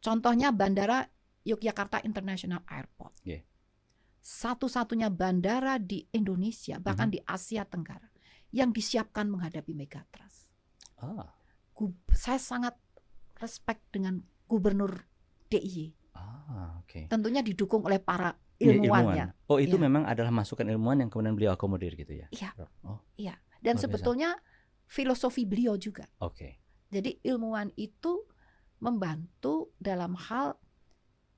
Contohnya Bandara Yogyakarta International Airport. Yeah. Satu-satunya bandara di Indonesia, bahkan di Asia Tenggara, yang disiapkan menghadapi megatrust. Saya sangat respect dengan Gubernur DIY. Okay. Tentunya didukung oleh para ilmuwannya. Oh, itu memang adalah masukan ilmuwan yang kemudian beliau akomodir gitu ya? Iya. Iya. Dan sebetulnya filosofi beliau juga. Oke. Jadi ilmuwan itu membantu dalam hal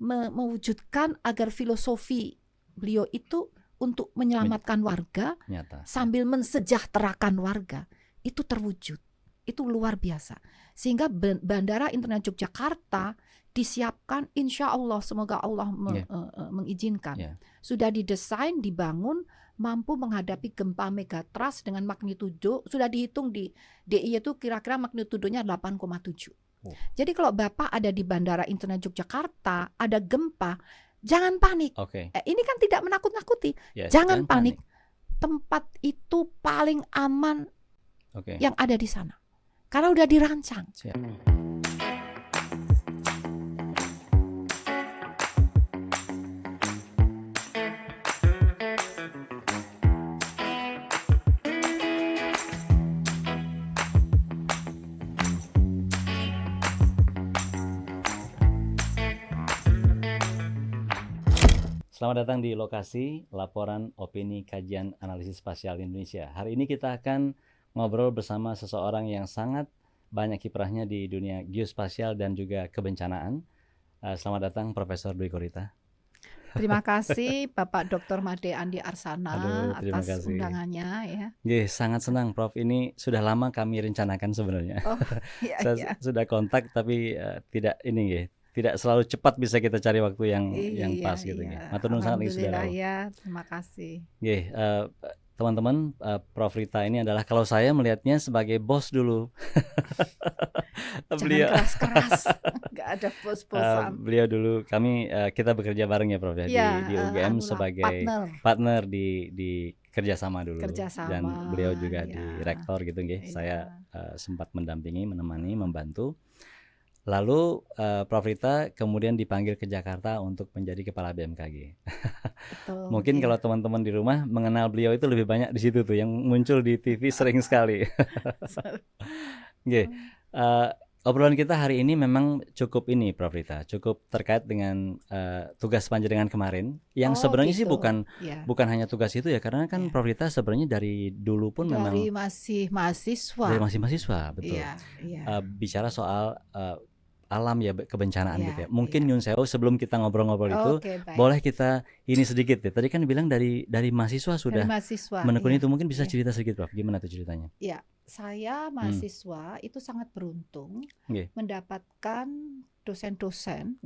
mewujudkan agar filosofi beliau itu untuk menyelamatkan warga nyata, sambil mensejahterakan warga itu terwujud. Itu luar biasa. Sehingga Bandara Internasional Yogyakarta disiapkan, insya Allah, semoga Allah mengizinkan. Sudah didesain, dibangun, mampu menghadapi gempa megatrust dengan magnitudo, sudah dihitung di DIY itu kira-kira magnitudonya 8,7. Jadi kalau Bapak ada di Bandara Internasional Yogyakarta, ada gempa, jangan panik. Ini kan tidak menakut-nakuti. Jangan panik. Tempat itu paling aman yang ada di sana. Karena udah dirancang. Selamat datang di lokasi laporan opini kajian analisis spasial Indonesia. Hari ini kita akan ngobrol bersama seseorang yang sangat banyak kiprahnya di dunia geospasial dan juga kebencanaan. Selamat datang Profesor Dwi Korita. Terima kasih Bapak Dr. Made Andi Arsana atas kasih undangannya ya. Sangat senang Prof. Ini sudah lama kami rencanakan sebenarnya. Saya sudah kontak tapi tidak selalu cepat bisa kita cari waktu yang pas gitu. Matur nuwun sangat Alhamdulillah ya, terima kasih. Teman-teman, Prof. Rita ini adalah kalau saya melihatnya sebagai bos dulu. Jangan keras-keras, nggak ada bos-bosan. Beliau dulu kita bekerja bareng ya Prof di UGM sebagai partner di kerjasama dulu. Dan beliau juga di rektor gitu Saya sempat mendampingi, menemani, membantu. Lalu Prof. Rita kemudian dipanggil ke Jakarta untuk menjadi kepala BMKG. Betul, Mungkin kalau teman-teman di rumah mengenal beliau itu lebih banyak di situ tuh, yang muncul di TV sering sekali. Obrolan kita hari ini memang cukup ini Prof. Rita, cukup terkait dengan tugas panjenengan kemarin, yang sebenarnya sih bukan hanya tugas itu ya, karena kan Prof. Rita sebenarnya dari dulu pun memang masih mahasiswa. Dari masih mahasiswa, betul. Bicara soal alam ya, kebencanaan gitu ya. Mungkin Nyun Sewu sebelum kita ngobrol-ngobrol itu boleh kita ini sedikit ya. Tadi kan bilang dari mahasiswa sudah menekuni itu, mungkin bisa cerita sedikit Prof. Gimana tuh ceritanya? Iya, saya mahasiswa itu sangat beruntung mendapatkan dosen-dosen.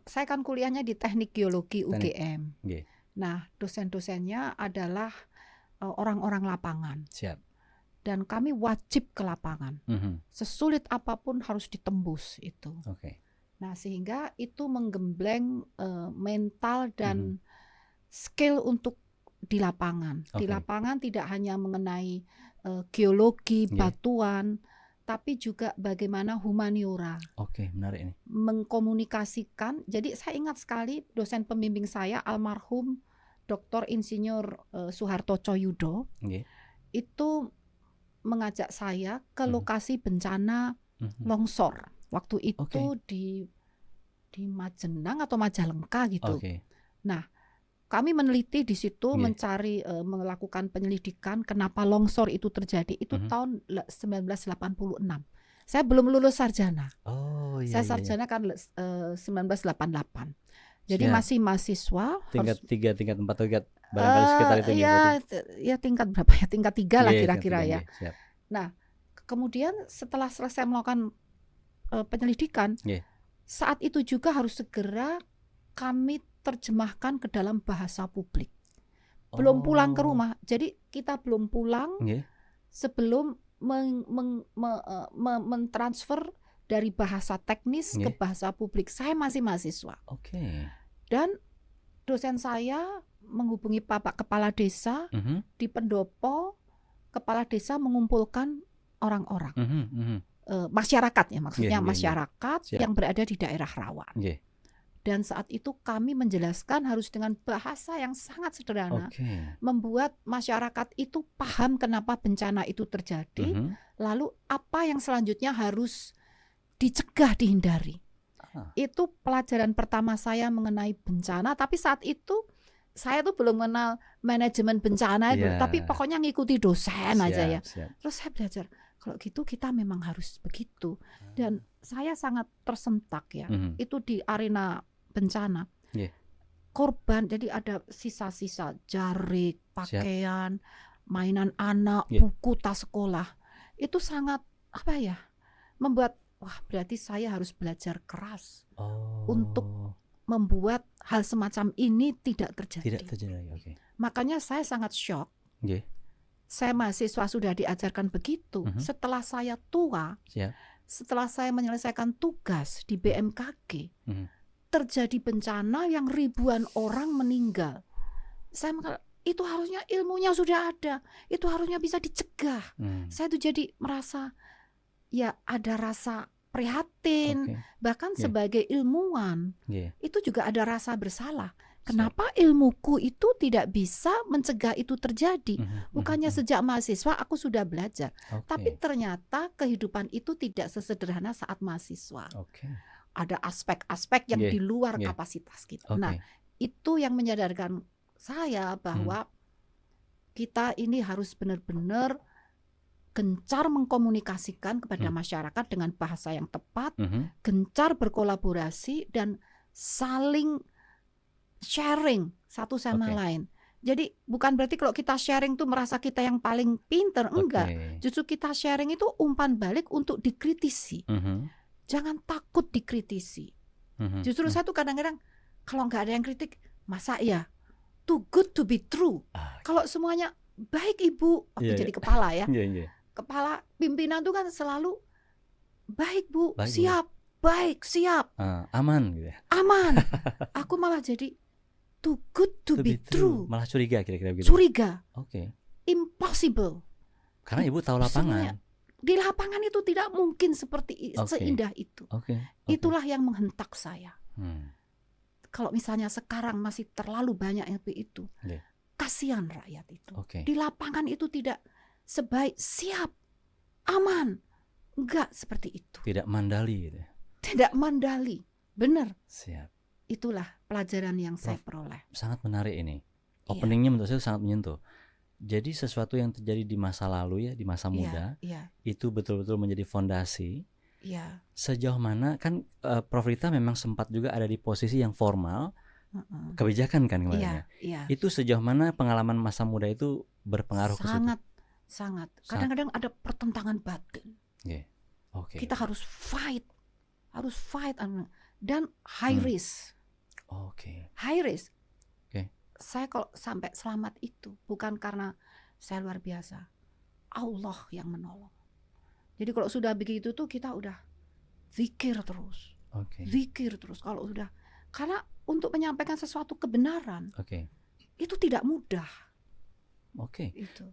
Saya kan kuliahnya di Teknik Geologi UGM. Nah, dosen-dosennya adalah orang-orang lapangan. Siap. Dan kami wajib ke lapangan. Sesulit apapun harus ditembus itu. Nah, sehingga itu menggembleng mental dan skill untuk di lapangan. Di lapangan tidak hanya mengenai geologi, batuan, tapi juga bagaimana humaniora. Menarik ini. Mengkomunikasikan. Jadi saya ingat sekali dosen pembimbing saya almarhum Dr. Insinyur Soeharto Coyudo. Itu mengajak saya ke lokasi bencana longsor. Waktu itu di Majenang atau Majalengka gitu. Nah, kami meneliti di situ, mencari, melakukan penyelidikan kenapa longsor itu terjadi. Itu tahun 1986. Saya belum lulus sarjana. Saya sarjana kan 1988. Jadi masih mahasiswa. Tingkat 3, tingkat 4, tingkat barangkali sekitar itu ya tingkat berapa ya? Tingkat 3 lah kira-kira ya. Nah, kemudian setelah selesai melakukan penyelidikan, saat itu juga harus segera kami terjemahkan ke dalam bahasa publik. Belum pulang ke rumah. Jadi kita belum pulang sebelum mentransfer dari bahasa teknis ke bahasa publik. Saya masih mahasiswa. Dan dosen saya menghubungi Bapak Kepala Desa di pendopo. Kepala Desa mengumpulkan orang-orang. masyarakat ya, maksudnya masyarakat Siap. yang berada di daerah rawan. Dan saat itu kami menjelaskan harus dengan bahasa yang sangat sederhana, membuat masyarakat itu paham kenapa bencana itu terjadi, lalu apa yang selanjutnya harus dicegah, dihindari. Itu pelajaran pertama saya mengenai bencana, tapi saat itu saya tuh belum mengenal manajemen bencana, tapi pokoknya ngikuti dosen aja ya. Terus saya belajar, kalau gitu kita memang harus begitu. Dan saya sangat tersentak ya, itu di arena bencana. Korban, jadi ada sisa-sisa jarik, pakaian, mainan anak, buku, tas sekolah. Itu sangat membuat, wah berarti saya harus belajar keras untuk membuat hal semacam ini tidak terjadi. Makanya saya sangat shock. Saya mahasiswa sudah diajarkan begitu. Setelah saya tua, setelah saya menyelesaikan tugas di BMKG, terjadi bencana yang ribuan orang meninggal. Saya itu harusnya ilmunya sudah ada, itu harusnya bisa dicegah. Saya tuh jadi merasa ya ada rasa prihatin, bahkan sebagai ilmuwan itu juga ada rasa bersalah. Kenapa ilmuku itu tidak bisa mencegah itu terjadi? Bukannya sejak mahasiswa aku sudah belajar, tapi ternyata kehidupan itu tidak sesederhana saat mahasiswa. Ada aspek-aspek yang di luar kapasitas kita. Nah, itu yang menyadarkan saya bahwa kita ini harus benar-benar gencar mengkomunikasikan kepada masyarakat dengan bahasa yang tepat, gencar berkolaborasi dan saling sharing satu sama lain. Jadi bukan berarti kalau kita sharing tuh merasa kita yang paling pinter, enggak. Justru kita sharing itu umpan balik untuk dikritisi. Jangan takut dikritisi. Justru saya tuh kadang-kadang kalau nggak ada yang kritik, masa ya too good to be true. Kalau semuanya baik ibu, jadi kepala ya. Kepala pimpinan tuh kan selalu baik bu, siap, baik, siap, aman gitu ya. Aman. Aku malah jadi too good to be true. Malah curiga kira-kira begitu. Curiga. Impossible. Karena ibu tahu lapangan. Semuanya. Di lapangan itu tidak mungkin seperti seindah itu. Itulah yang menghentak saya. Kalau misalnya sekarang masih terlalu banyak yang itu, kasihan rakyat itu. Di lapangan itu tidak sebaik siap, aman, enggak seperti itu. Tidak mandali gitu. Tidak mandali, benar. Siap. Itulah pelajaran yang saya peroleh. Sangat menarik ini. Openingnya menurut saya sangat menyentuh. Jadi sesuatu yang terjadi di masa lalu ya, di masa muda, itu betul-betul menjadi fondasi. Sejauh mana kan Prof Rita memang sempat juga ada di posisi yang formal, kebijakan kan kemarin ya. Itu sejauh mana pengalaman masa muda itu berpengaruh ke situ? Sangat. Kadang-kadang ada pertentangan batin. Kita harus fight dan high risk. High risk. Saya kalau sampai selamat itu bukan karena saya luar biasa, Allah yang menolong. Jadi kalau sudah begitu tuh kita udah zikir terus, zikir terus. Kalau sudah, karena untuk menyampaikan sesuatu kebenaran itu tidak mudah. Itu.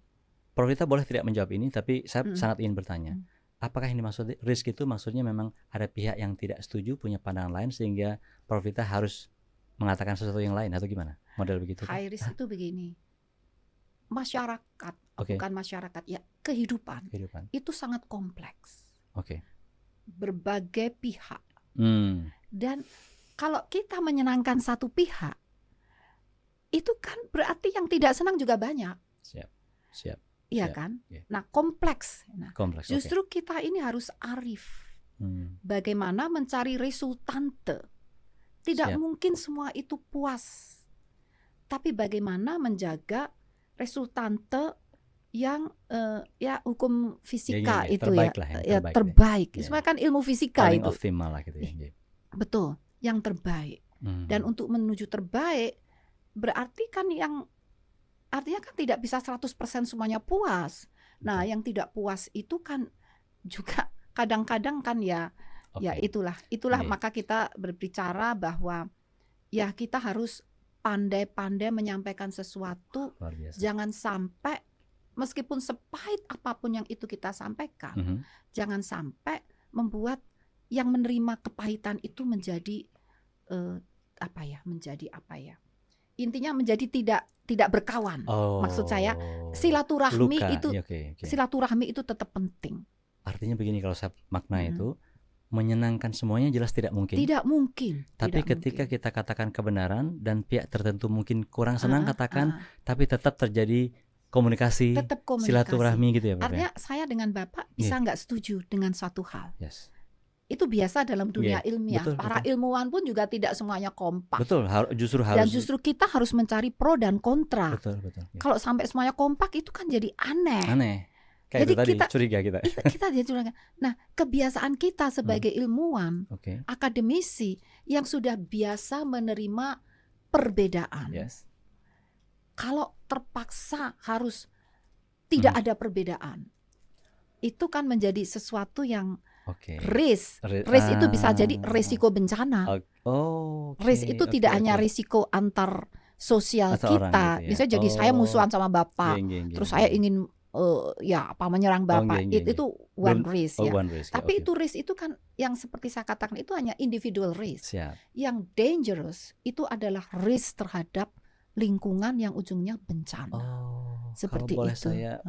Prof Rita boleh tidak menjawab ini, tapi saya sangat ingin bertanya. Apakah ini maksud risk itu maksudnya memang ada pihak yang tidak setuju, punya pandangan lain sehingga Prof Rita harus mengatakan sesuatu yang lain atau gimana? Model begitu? High risk itu begini, masyarakat, bukan masyarakat ya, kehidupan itu sangat kompleks. Berbagai pihak. Dan kalau kita menyenangkan satu pihak, itu kan berarti yang tidak senang juga banyak. Siap. Iya kan? Nah, kompleks. Justru kita ini harus arif. Bagaimana mencari resultante. Tidak mungkin semua itu puas. Tapi bagaimana menjaga resultante yang hukum fisika itu terbaik. Sebenarnya kan ilmu fisika paling itu. Optimal lah gitu ya. Betul, yang terbaik. Dan untuk menuju terbaik berarti kan artinya kan tidak bisa 100% semuanya puas. Nah, yang tidak puas itu kan juga kadang-kadang kan ya itulah maka kita berbicara bahwa ya kita harus pandai-pandai menyampaikan sesuatu, jangan sampai meskipun sepahit apapun yang itu kita sampaikan, jangan sampai membuat yang menerima kepahitan itu menjadi intinya menjadi tidak berkawan. Maksud saya silaturahmi itu silaturahmi itu tetap penting. Artinya begini, kalau saya makna itu menyenangkan semuanya jelas tidak mungkin. Tidak mungkin. Tapi ketika kita katakan kebenaran dan pihak tertentu mungkin kurang senang katakan, tapi tetap terjadi komunikasi, silaturahmi gitu ya, Prof. Artinya saya dengan Bapak bisa nggak setuju dengan suatu hal. Itu biasa dalam dunia ilmiah. Para ilmuwan pun juga tidak semuanya kompak. Betul, justru harus. Dan justru kita harus mencari pro dan kontra. Betul. Kalau sampai semuanya kompak itu kan jadi aneh. Kayak jadi itu tadi, curiga kita. Kita jadi curiga. Nah, kebiasaan kita sebagai ilmuwan, akademisi yang sudah biasa menerima perbedaan. Kalau terpaksa harus tidak ada perbedaan, itu kan menjadi sesuatu yang risk itu bisa jadi risiko bencana. Risk itu tidak hanya risiko antar sosial kita. Gitu ya. Misalnya jadi saya musuhan sama Bapak, terus saya ingin menyerang Bapak. Itu one risk ya. Tapi itu risk itu kan yang seperti saya katakan itu hanya individual risk. Yang dangerous itu adalah risk terhadap lingkungan yang ujungnya bencana. Seperti kalau boleh itu. Saya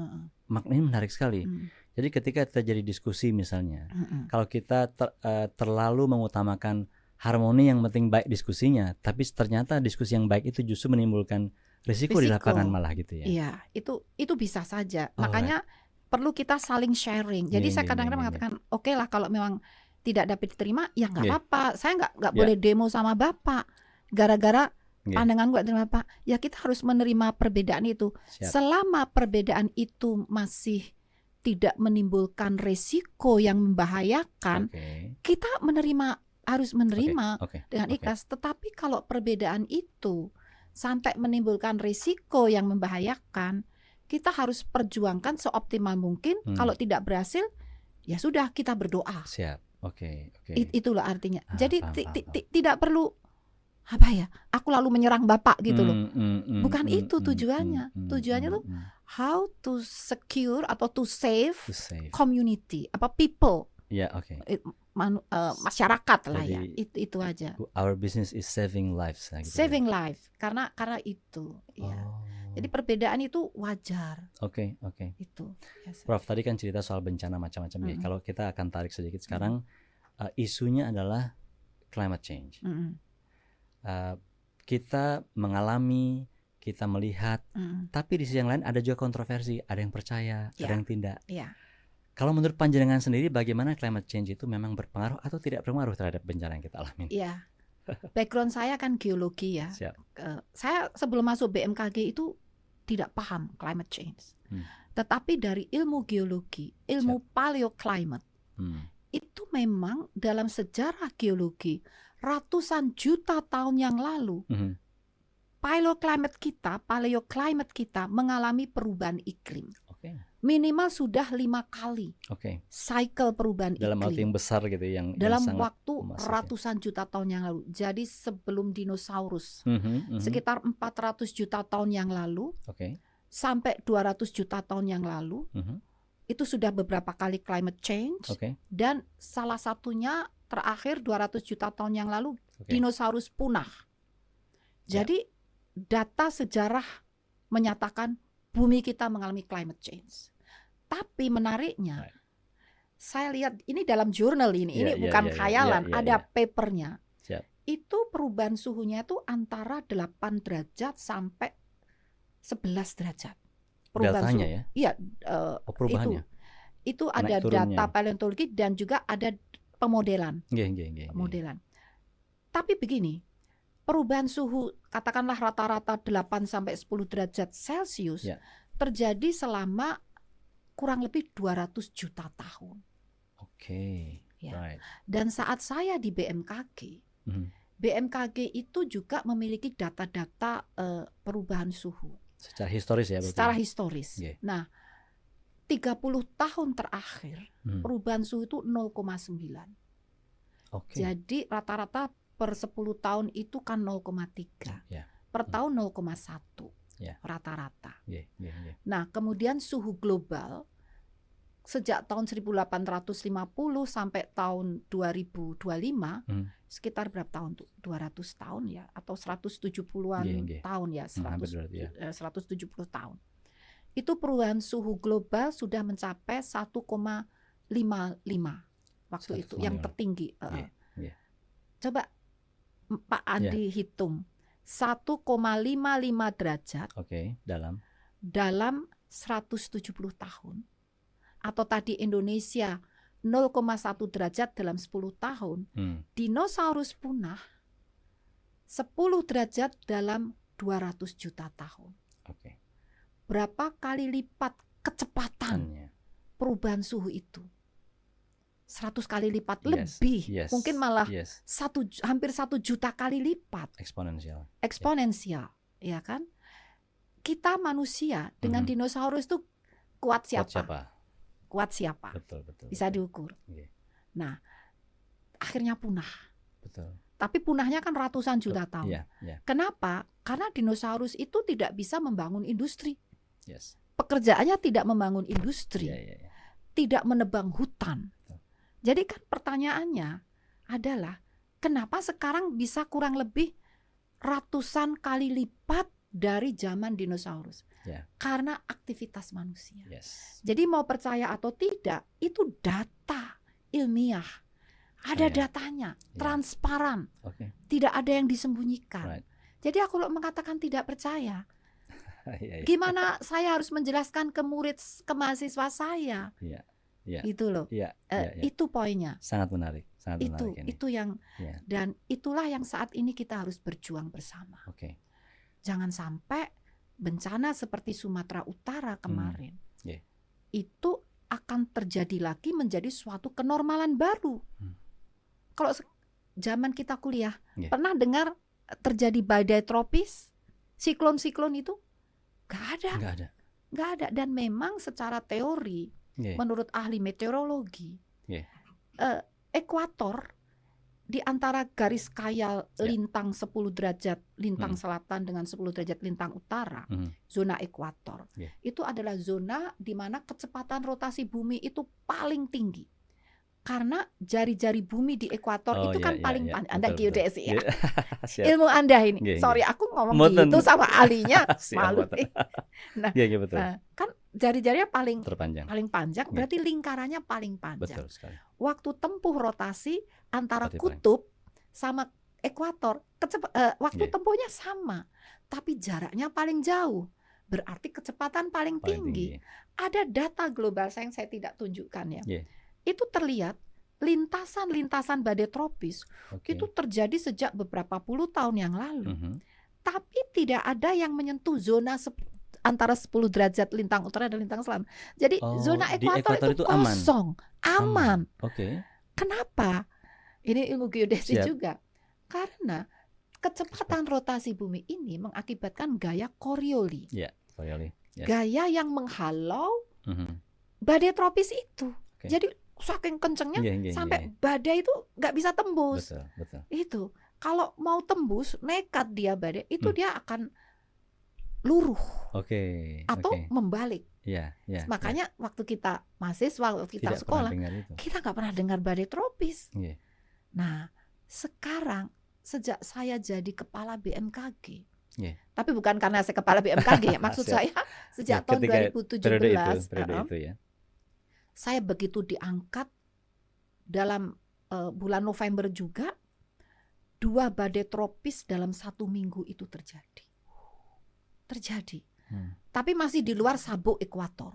maknanya menarik sekali. Jadi ketika terjadi diskusi misalnya, kalau kita terlalu mengutamakan harmoni, yang penting baik diskusinya, tapi ternyata diskusi yang baik itu justru menimbulkan risiko di lapangan malah gitu ya. Iya, itu bisa saja. Makanya perlu kita saling sharing. Jadi saya kadang-kadang mengatakan, oke lah kalau memang tidak dapat diterima, ya nggak apa-apa. Saya nggak boleh demo sama Bapak gara-gara pandangan gue dengan Bapak. Ya kita harus menerima perbedaan itu. Selama perbedaan itu masih tidak menimbulkan resiko yang membahayakan, kita harus menerima dengan ikhlas. Tetapi kalau perbedaan itu sampai menimbulkan resiko yang membahayakan, kita harus perjuangkan seoptimal mungkin. Kalau tidak berhasil, ya sudah, kita berdoa. Itulah artinya. Jadi tidak perlu aku lalu menyerang Bapak gitu loh. Bukan itu tujuannya. Tujuannya tuh how to secure atau to save community, people. Masyarakat lah. Jadi, ya. Itu aja. Our business is saving lives. Gitu saving life. Karena itu. Ya. Jadi perbedaan itu wajar. Itu. Prof tadi kan cerita soal bencana macam-macam. Kalau kita akan tarik sedikit sekarang, isunya adalah climate change. Kita mengalami, kita melihat, tapi di sisi yang lain ada juga kontroversi. Ada yang percaya, ada yang tidak. Kalau menurut panjenengan sendiri, bagaimana climate change itu memang berpengaruh atau tidak berpengaruh terhadap bencana yang kita alami? Background saya kan geologi ya. Saya sebelum masuk BMKG itu tidak paham climate change. Tetapi dari ilmu geologi, ilmu paleoclimate, itu memang dalam sejarah geologi ratusan juta tahun yang lalu, paleoclimate kita mengalami perubahan iklim. Minimal sudah 5 kali cycle perubahan dalam iklim. waktu yang besar gitu, dalam waktu ratusan juta tahun yang lalu. Jadi sebelum dinosaurus, sekitar 400 juta tahun yang lalu, sampai 200 juta tahun yang lalu, itu sudah beberapa kali climate change. Dan salah satunya terakhir 200 juta tahun yang lalu, dinosaurus punah. Jadi data sejarah menyatakan bumi kita mengalami climate change. Tapi menariknya, saya lihat ini dalam jurnal ini bukan khayalan, ada papernya. Itu perubahan suhunya itu antara 8 derajat sampai 11 derajat. Perubahan suhu. Iya, perubahannya. Itu ada data paleontologi dan juga ada pemodelan. Pemodelan. Tapi begini, perubahan suhu katakanlah rata-rata 8 sampai 10 derajat Celcius terjadi selama kurang lebih 200 juta tahun. Dan saat saya di BMKG, BMKG itu juga memiliki data-data perubahan suhu. Secara historis ya? Secara historis. Nah, 30 tahun terakhir perubahan suhu itu 0,9. Jadi rata-rata per 10 tahun itu kan 0,3. Per tahun 0,1. rata-rata. Yeah. Nah, kemudian suhu global sejak tahun 1850 sampai tahun 2025 sekitar berapa tahun tuh? 200 tahun ya atau 170-an tahun ya, 170 tahun. Itu perubahan suhu global sudah mencapai 1,55 waktu 1, itu yang tertinggi. Coba Pak Andi hitung 1,55 derajat. Dalam 170 tahun. Atau tadi Indonesia 0,1 derajat dalam 10 tahun. Dinosaurus punah 10 derajat dalam 200 juta tahun. Berapa kali lipat kecepatan perubahan suhu itu? 100 kali lipat lebih, mungkin malah hampir 1 juta kali lipat. Eksponensial, ya kan? Kita manusia dengan dinosaurus itu kuat siapa? Kuat siapa? Betul. Bisa diukur. Nah, akhirnya punah. Tapi punahnya kan ratusan juta tahun. Kenapa? Karena dinosaurus itu tidak bisa membangun industri. Pekerjaannya tidak membangun industri, tidak menebang hutan. Jadi kan pertanyaannya adalah kenapa sekarang bisa kurang lebih ratusan kali lipat dari zaman dinosaurus? Karena aktivitas manusia. Jadi mau percaya atau tidak, itu data ilmiah. Ada datanya, transparan. Tidak ada yang disembunyikan. Jadi aku kalau mengatakan tidak percaya, gimana saya harus menjelaskan ke murid, ke mahasiswa saya? Itu loh. Itu poinnya. Sangat menarik. Itu yang dan itulah yang saat ini kita harus berjuang bersama. Jangan sampai bencana seperti Sumatera Utara kemarin itu akan terjadi lagi menjadi suatu kenormalan baru. Kalau zaman kita kuliah pernah dengar terjadi badai tropis, siklon itu? Gak ada. Dan memang secara teori menurut ahli meteorologi ekuator di antara garis khayal lintang 10 derajat lintang selatan dengan 10 derajat lintang utara, zona ekuator, itu adalah zona di mana kecepatan rotasi bumi itu paling tinggi. Karena jari-jari bumi di ekuator itu kan paling panjang. Anda geodesi ya. Ilmu Anda ini. Sorry, aku ngomong gitu sama ahlinya. Malu. Nah, kan jari-jarinya paling panjang, berarti lingkarannya paling panjang. Betul sekali. Waktu tempuh rotasi antara kutub sama ekuator, waktu tempuhnya sama, tapi jaraknya paling jauh. Berarti kecepatan paling tinggi. Ada data global yang saya tidak tunjukkan ya. Itu terlihat lintasan-lintasan badai tropis itu terjadi sejak beberapa puluh tahun yang lalu. Tapi tidak ada yang menyentuh zona antara 10 derajat lintang utara dan lintang selatan. Jadi zona ekuator itu kosong, aman. Kenapa? Ini ilmu geodesi juga. Karena kecepatan rotasi bumi ini mengakibatkan gaya Coriolis. Gaya yang menghalau badai tropis itu. Jadi saking kencengnya sampai badai itu nggak bisa tembus. Betul. Itu kalau mau tembus nekat dia badai itu dia akan luruh atau membalik. Makanya waktu kita mahasiswa, waktu kita sekolah, kita nggak pernah dengar badai tropis. Nah sekarang sejak saya jadi kepala BMKG, tapi bukan karena saya kepala BMKG ya, maksud saya sejak tahun 2017 saya begitu diangkat dalam bulan November juga 2 badai tropis dalam 1 minggu itu terjadi. Tapi masih di luar sabuk ekuator.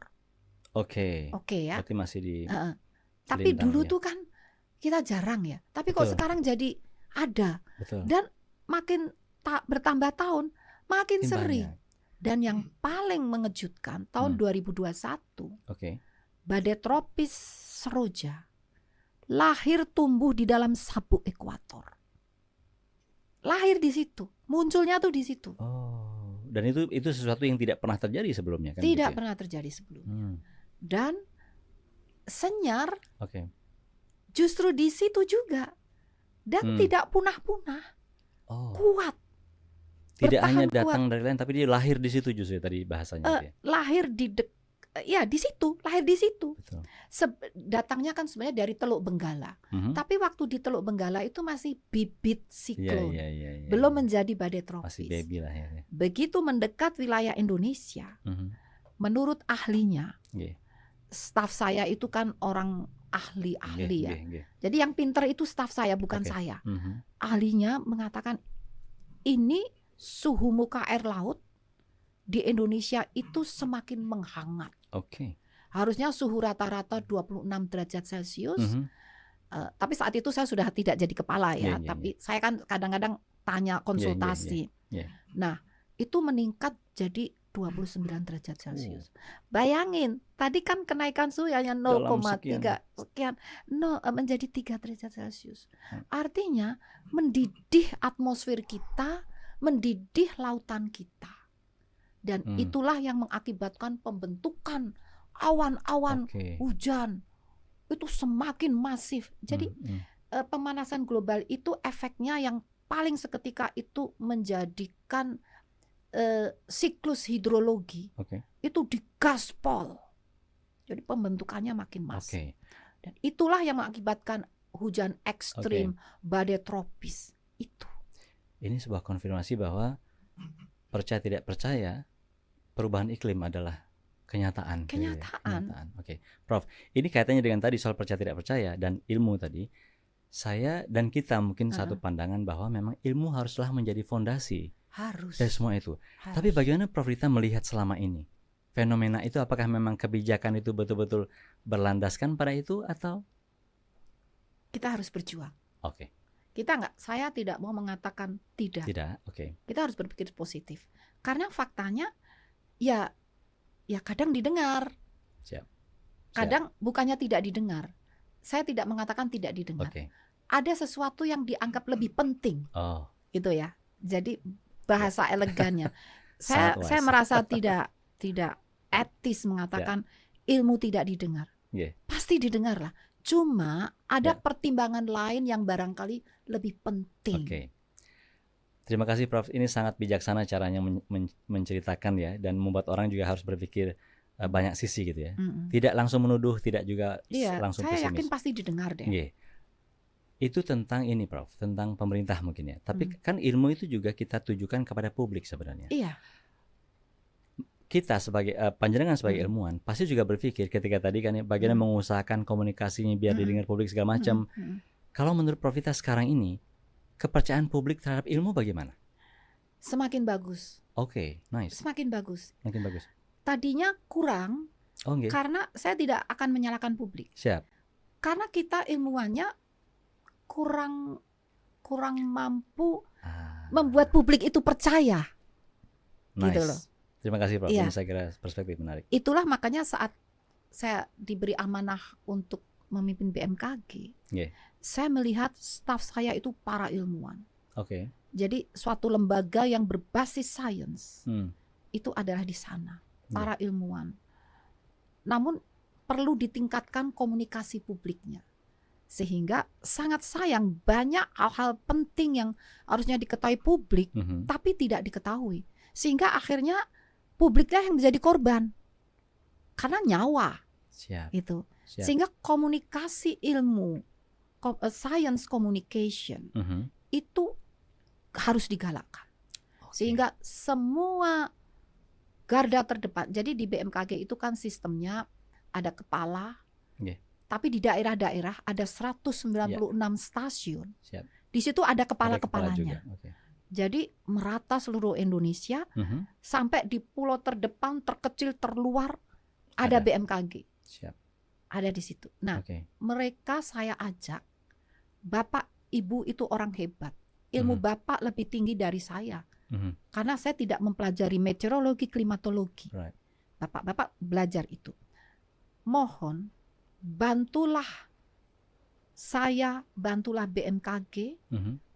Oke ya. Berarti masih di. Tapi dulu tuh kan kita jarang ya. Tapi kok sekarang jadi ada. Dan makin bertambah tahun makin sering. Dan yang paling mengejutkan tahun 2021. Badai tropis Seroja lahir tumbuh di dalam sabuk ekuator. Lahir di situ, munculnya tuh di situ. Dan itu sesuatu yang tidak pernah terjadi sebelumnya kan? Tidak pernah terjadi sebelumnya. Dan senyar justru di situ juga. Dan tidak punah-punah. Kuat. Tidak hanya datang dari lain, tapi dia lahir di situ justru tadi bahasanya. Lahir di situ, lahir di situ. Datangnya kan sebenarnya dari Teluk Benggala. Tapi waktu di Teluk Benggala itu masih bibit siklon, belum menjadi badai tropis. Masih baby lah ya. Begitu mendekat wilayah Indonesia, menurut ahlinya, staf saya itu kan orang ahli ya. Jadi yang pinter itu staf saya, bukan saya. Ahlinya mengatakan ini suhu muka air laut di Indonesia itu semakin menghangat. Harusnya suhu rata-rata 26 derajat Celcius. Tapi saat itu saya sudah tidak jadi kepala ya. Tapi saya kan kadang-kadang tanya konsultasi. Nah, itu meningkat jadi 29 derajat Celcius. Bayangin, tadi kan kenaikan suhu hanya 0,3 sekian, menjadi 3 derajat Celcius. Artinya mendidih atmosfer kita, mendidih lautan kita. Dan itulah yang mengakibatkan pembentukan awan-awan hujan itu semakin masif. Jadi pemanasan global itu efeknya yang paling seketika itu menjadikan siklus hidrologi itu digaspol. Jadi pembentukannya makin masif. Dan itulah yang mengakibatkan hujan ekstrim, badai tropis itu. Ini sebuah konfirmasi bahwa percaya tidak percaya, perubahan iklim adalah kenyataan. Prof, ini kaitannya dengan tadi soal percaya tidak percaya dan ilmu tadi. Saya dan kita mungkin satu pandangan bahwa memang ilmu haruslah menjadi fondasi dari semua itu. Tapi bagaimana Prof Rita melihat selama ini fenomena itu? Apakah memang kebijakan itu betul-betul berlandaskan pada itu atau kita harus berjuang? Saya tidak mau mengatakan tidak. Kita harus berpikir positif. Karena faktanya ya kadang didengar. Kadang bukannya tidak didengar. Saya tidak mengatakan tidak didengar. Ada sesuatu yang dianggap lebih penting. Gitu ya. Jadi bahasa elegannya. saya merasa tidak etis mengatakan ilmu tidak didengar. Pasti didengar lah. Cuma ada pertimbangan lain yang barangkali lebih penting. Terima kasih Prof. Ini sangat bijaksana caranya menceritakan ya, dan membuat orang juga harus berpikir banyak sisi gitu ya. Tidak langsung menuduh, tidak juga langsung pesimis. Saya yakin pasti didengar deh. Itu tentang ini Prof, tentang pemerintah mungkin ya. Tapi kan ilmu itu juga kita tujukan kepada publik sebenarnya. Kita sebagai panjenengan sebagai ilmuwan pasti juga berpikir ketika tadi kan ya, bagaimana mengusahakan komunikasinya biar didengar publik segala macam. Kalau menurut Prof Rita sekarang ini, kepercayaan publik terhadap ilmu bagaimana? Semakin bagus. Nice. Semakin bagus. Makin bagus. Tadinya kurang, karena saya tidak akan menyalahkan publik. Karena kita ilmuwannya kurang mampu membuat publik itu percaya. Nice. Gitu loh. Terima kasih Prof. Ini saya kira perspektif menarik. Itulah makanya saat saya diberi amanah untuk memimpin BMKG, saya melihat staf saya itu para ilmuwan. Jadi suatu lembaga yang berbasis sains itu adalah di sana, para ilmuwan. Namun perlu ditingkatkan komunikasi publiknya. Sehingga sangat sayang banyak hal-hal penting yang harusnya diketahui publik tapi tidak diketahui. Sehingga akhirnya publiklah yang menjadi korban. Karena nyawa. Itu. Sehingga komunikasi ilmu, science communication itu harus digalakkan. Sehingga semua garda terdepan. Jadi di BMKG itu kan sistemnya ada kepala. Tapi di daerah-daerah ada 196 stasiun. Di situ ada kepala-kepalanya. Jadi merata seluruh Indonesia sampai di pulau terdepan, terkecil, terluar ada BMKG. Ada di situ. Nah, mereka saya ajak, Bapak Ibu itu orang hebat. Ilmu Bapak lebih tinggi dari saya. Karena saya tidak mempelajari meteorologi, klimatologi. Bapak-bapak belajar itu. Mohon bantulah saya, bantulah BMKG,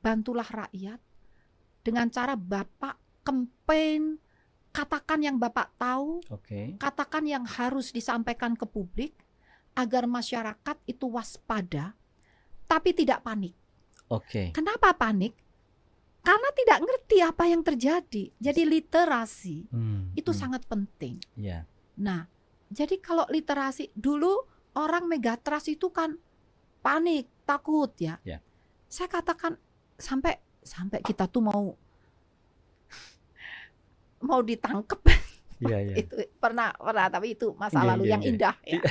bantulah rakyat dengan cara Bapak campaign, katakan yang Bapak tahu, katakan yang harus disampaikan ke publik agar masyarakat itu waspada tapi tidak panik. Kenapa panik? Karena tidak ngerti apa yang terjadi. Jadi literasi itu sangat penting. Yeah. Nah, jadi kalau literasi dulu orang megatrust itu kan panik, takut ya. Yeah. Saya katakan sampai kita tuh mau ditangkep. Yeah. Itu pernah tapi itu masa lalu yang indah ya.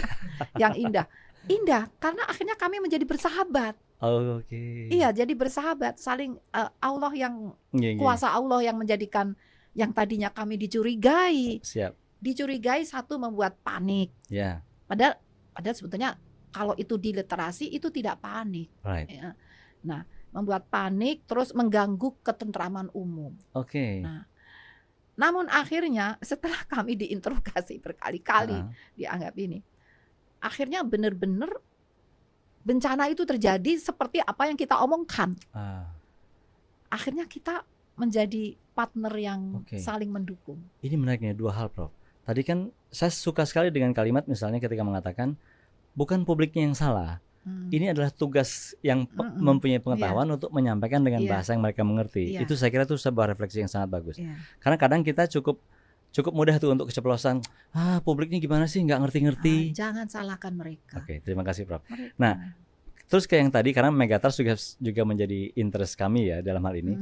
Yang indah karena akhirnya kami menjadi bersahabat. Oke. Iya, jadi bersahabat, saling Allah yang kuasa Allah yang menjadikan yang tadinya kami dicurigai. Siap. Dicurigai satu membuat panik. Ya. Padahal sebetulnya kalau itu di literasi itu tidak panik. Right. Ya. Nah, membuat panik terus mengganggu ketentraman umum. Oke. Nah, namun akhirnya setelah kami diinterogasi berkali-kali dianggap ini, akhirnya benar-benar bencana itu terjadi seperti apa yang kita omongkan. Akhirnya kita menjadi partner yang saling mendukung. Ini menariknya dua hal, Prof. Tadi kan saya suka sekali dengan kalimat misalnya ketika mengatakan bukan publiknya yang salah. Ini adalah tugas yang mempunyai pengetahuan untuk menyampaikan dengan bahasa yang mereka mengerti. Itu saya kira itu sebuah refleksi yang sangat bagus. Karena kadang kita cukup mudah tuh untuk keceplosan. Publiknya gimana sih, nggak ngerti-ngerti. Jangan salahkan mereka. Oke, terima kasih, Prof. Nah, terus kayak yang tadi, karena megatrust juga menjadi interest kami ya dalam hal ini.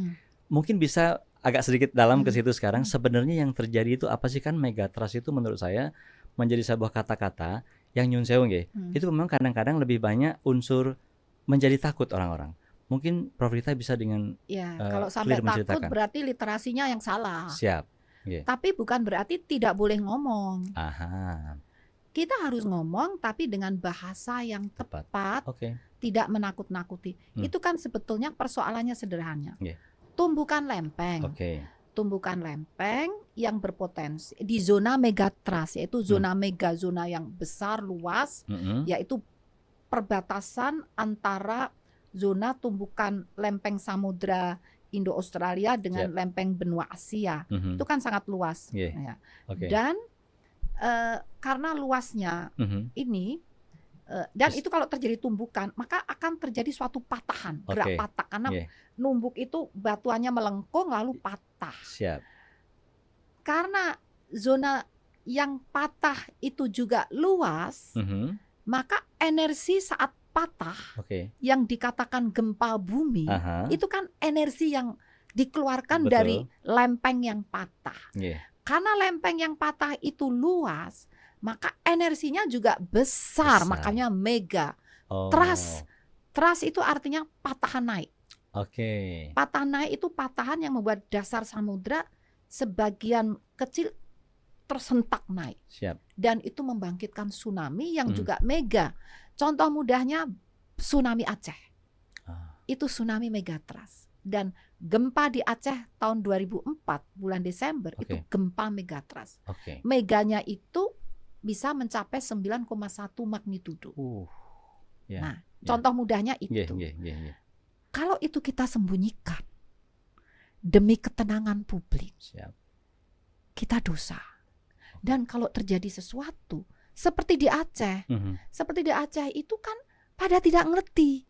Mungkin bisa agak sedikit dalam ke situ sekarang. Sebenarnya yang terjadi itu apa sih? Kan megatrust itu menurut saya menjadi sebuah kata-kata yang nyun sewu nggih. Itu memang kadang-kadang lebih banyak unsur menjadi takut orang-orang. Mungkin Prof Rita bisa dengan kalau sampai takut berarti literasinya yang salah. Siap. Tapi bukan berarti tidak boleh ngomong. Kita harus ngomong tapi dengan bahasa yang tepat. Tidak menakut-nakuti. Itu kan sebetulnya persoalannya sederhana. Tumbukan lempeng. Tumbukan lempeng yang berpotensi di zona megatrust, yaitu zona zona yang besar luas, yaitu perbatasan antara zona tumbukan lempeng samudra Indo-Australia dengan lempeng benua Asia. Itu kan sangat luas. Ya. Dan karena luasnya ini dan itu kalau terjadi tumbukan maka akan terjadi suatu patahan, gerak patah karena numbuk itu batuannya melengkung lalu patah. Siap. Karena zona yang patah itu juga luas, maka energi saat patah yang dikatakan gempa bumi itu kan energi yang dikeluarkan dari lempeng yang patah. Karena lempeng yang patah itu luas, maka energinya juga besar. Makanya mega. Trust itu artinya patahan naik. Patahan naik itu patahan yang membuat dasar samudra sebagian kecil tersentak naik. Dan itu membangkitkan tsunami yang juga mega. Contoh mudahnya tsunami Aceh. Itu tsunami megatrust. Dan gempa di Aceh tahun 2004 bulan Desember itu gempa megatrust. Meganya itu bisa mencapai 9,1 magnitudo. Nah, contoh mudahnya itu. Kalau itu kita sembunyikan demi ketenangan publik, kita dosa. Dan kalau terjadi sesuatu seperti di Aceh, itu kan pada tidak ngerti,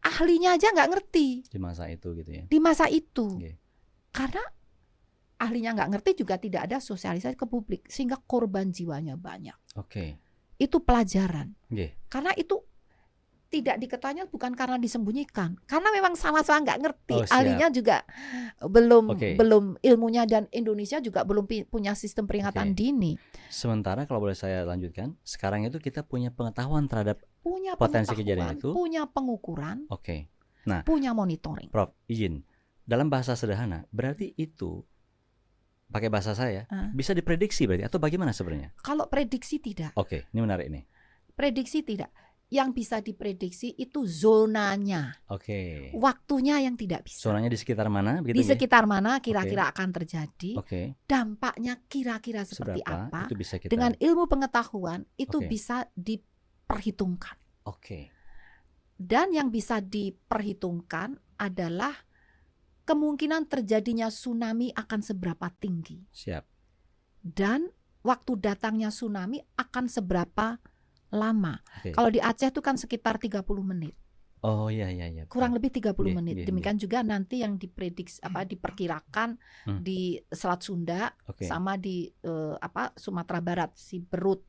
ahlinya aja nggak ngerti di masa itu gitu ya. Di masa itu, karena ahlinya nggak ngerti juga tidak ada sosialisasi ke publik sehingga korban jiwanya banyak. Itu pelajaran. Karena itu tidak diketahui bukan karena disembunyikan, karena memang sama-sama nggak ngerti. Ahlinya juga belum ilmunya dan Indonesia juga belum punya sistem peringatan dini. Sementara kalau boleh saya lanjutkan, sekarang itu kita punya pengetahuan terhadap potensi kejadian itu, punya pengukuran, nah, punya monitoring. Prof, izin dalam bahasa sederhana, berarti itu pakai bahasa saya bisa diprediksi berarti atau bagaimana sebenarnya? Kalau prediksi tidak. Ini menarik nih. Prediksi tidak. Yang bisa diprediksi itu zonanya. Waktunya yang tidak bisa. Zonanya di sekitar mana? Di sekitar mana kira-kira akan terjadi. Dampaknya kira-kira seperti apa. Itu bisa kita... Dengan ilmu pengetahuan itu bisa diperhitungkan. Dan yang bisa diperhitungkan adalah kemungkinan terjadinya tsunami akan seberapa tinggi. Dan waktu datangnya tsunami akan seberapa lama. Kalau di Aceh itu kan sekitar 30 menit. Oh iya. Kurang lebih 30 menit. Demikian juga nanti yang diprediksi diperkirakan di Selat Sunda sama di Sumatera Barat, Siberut.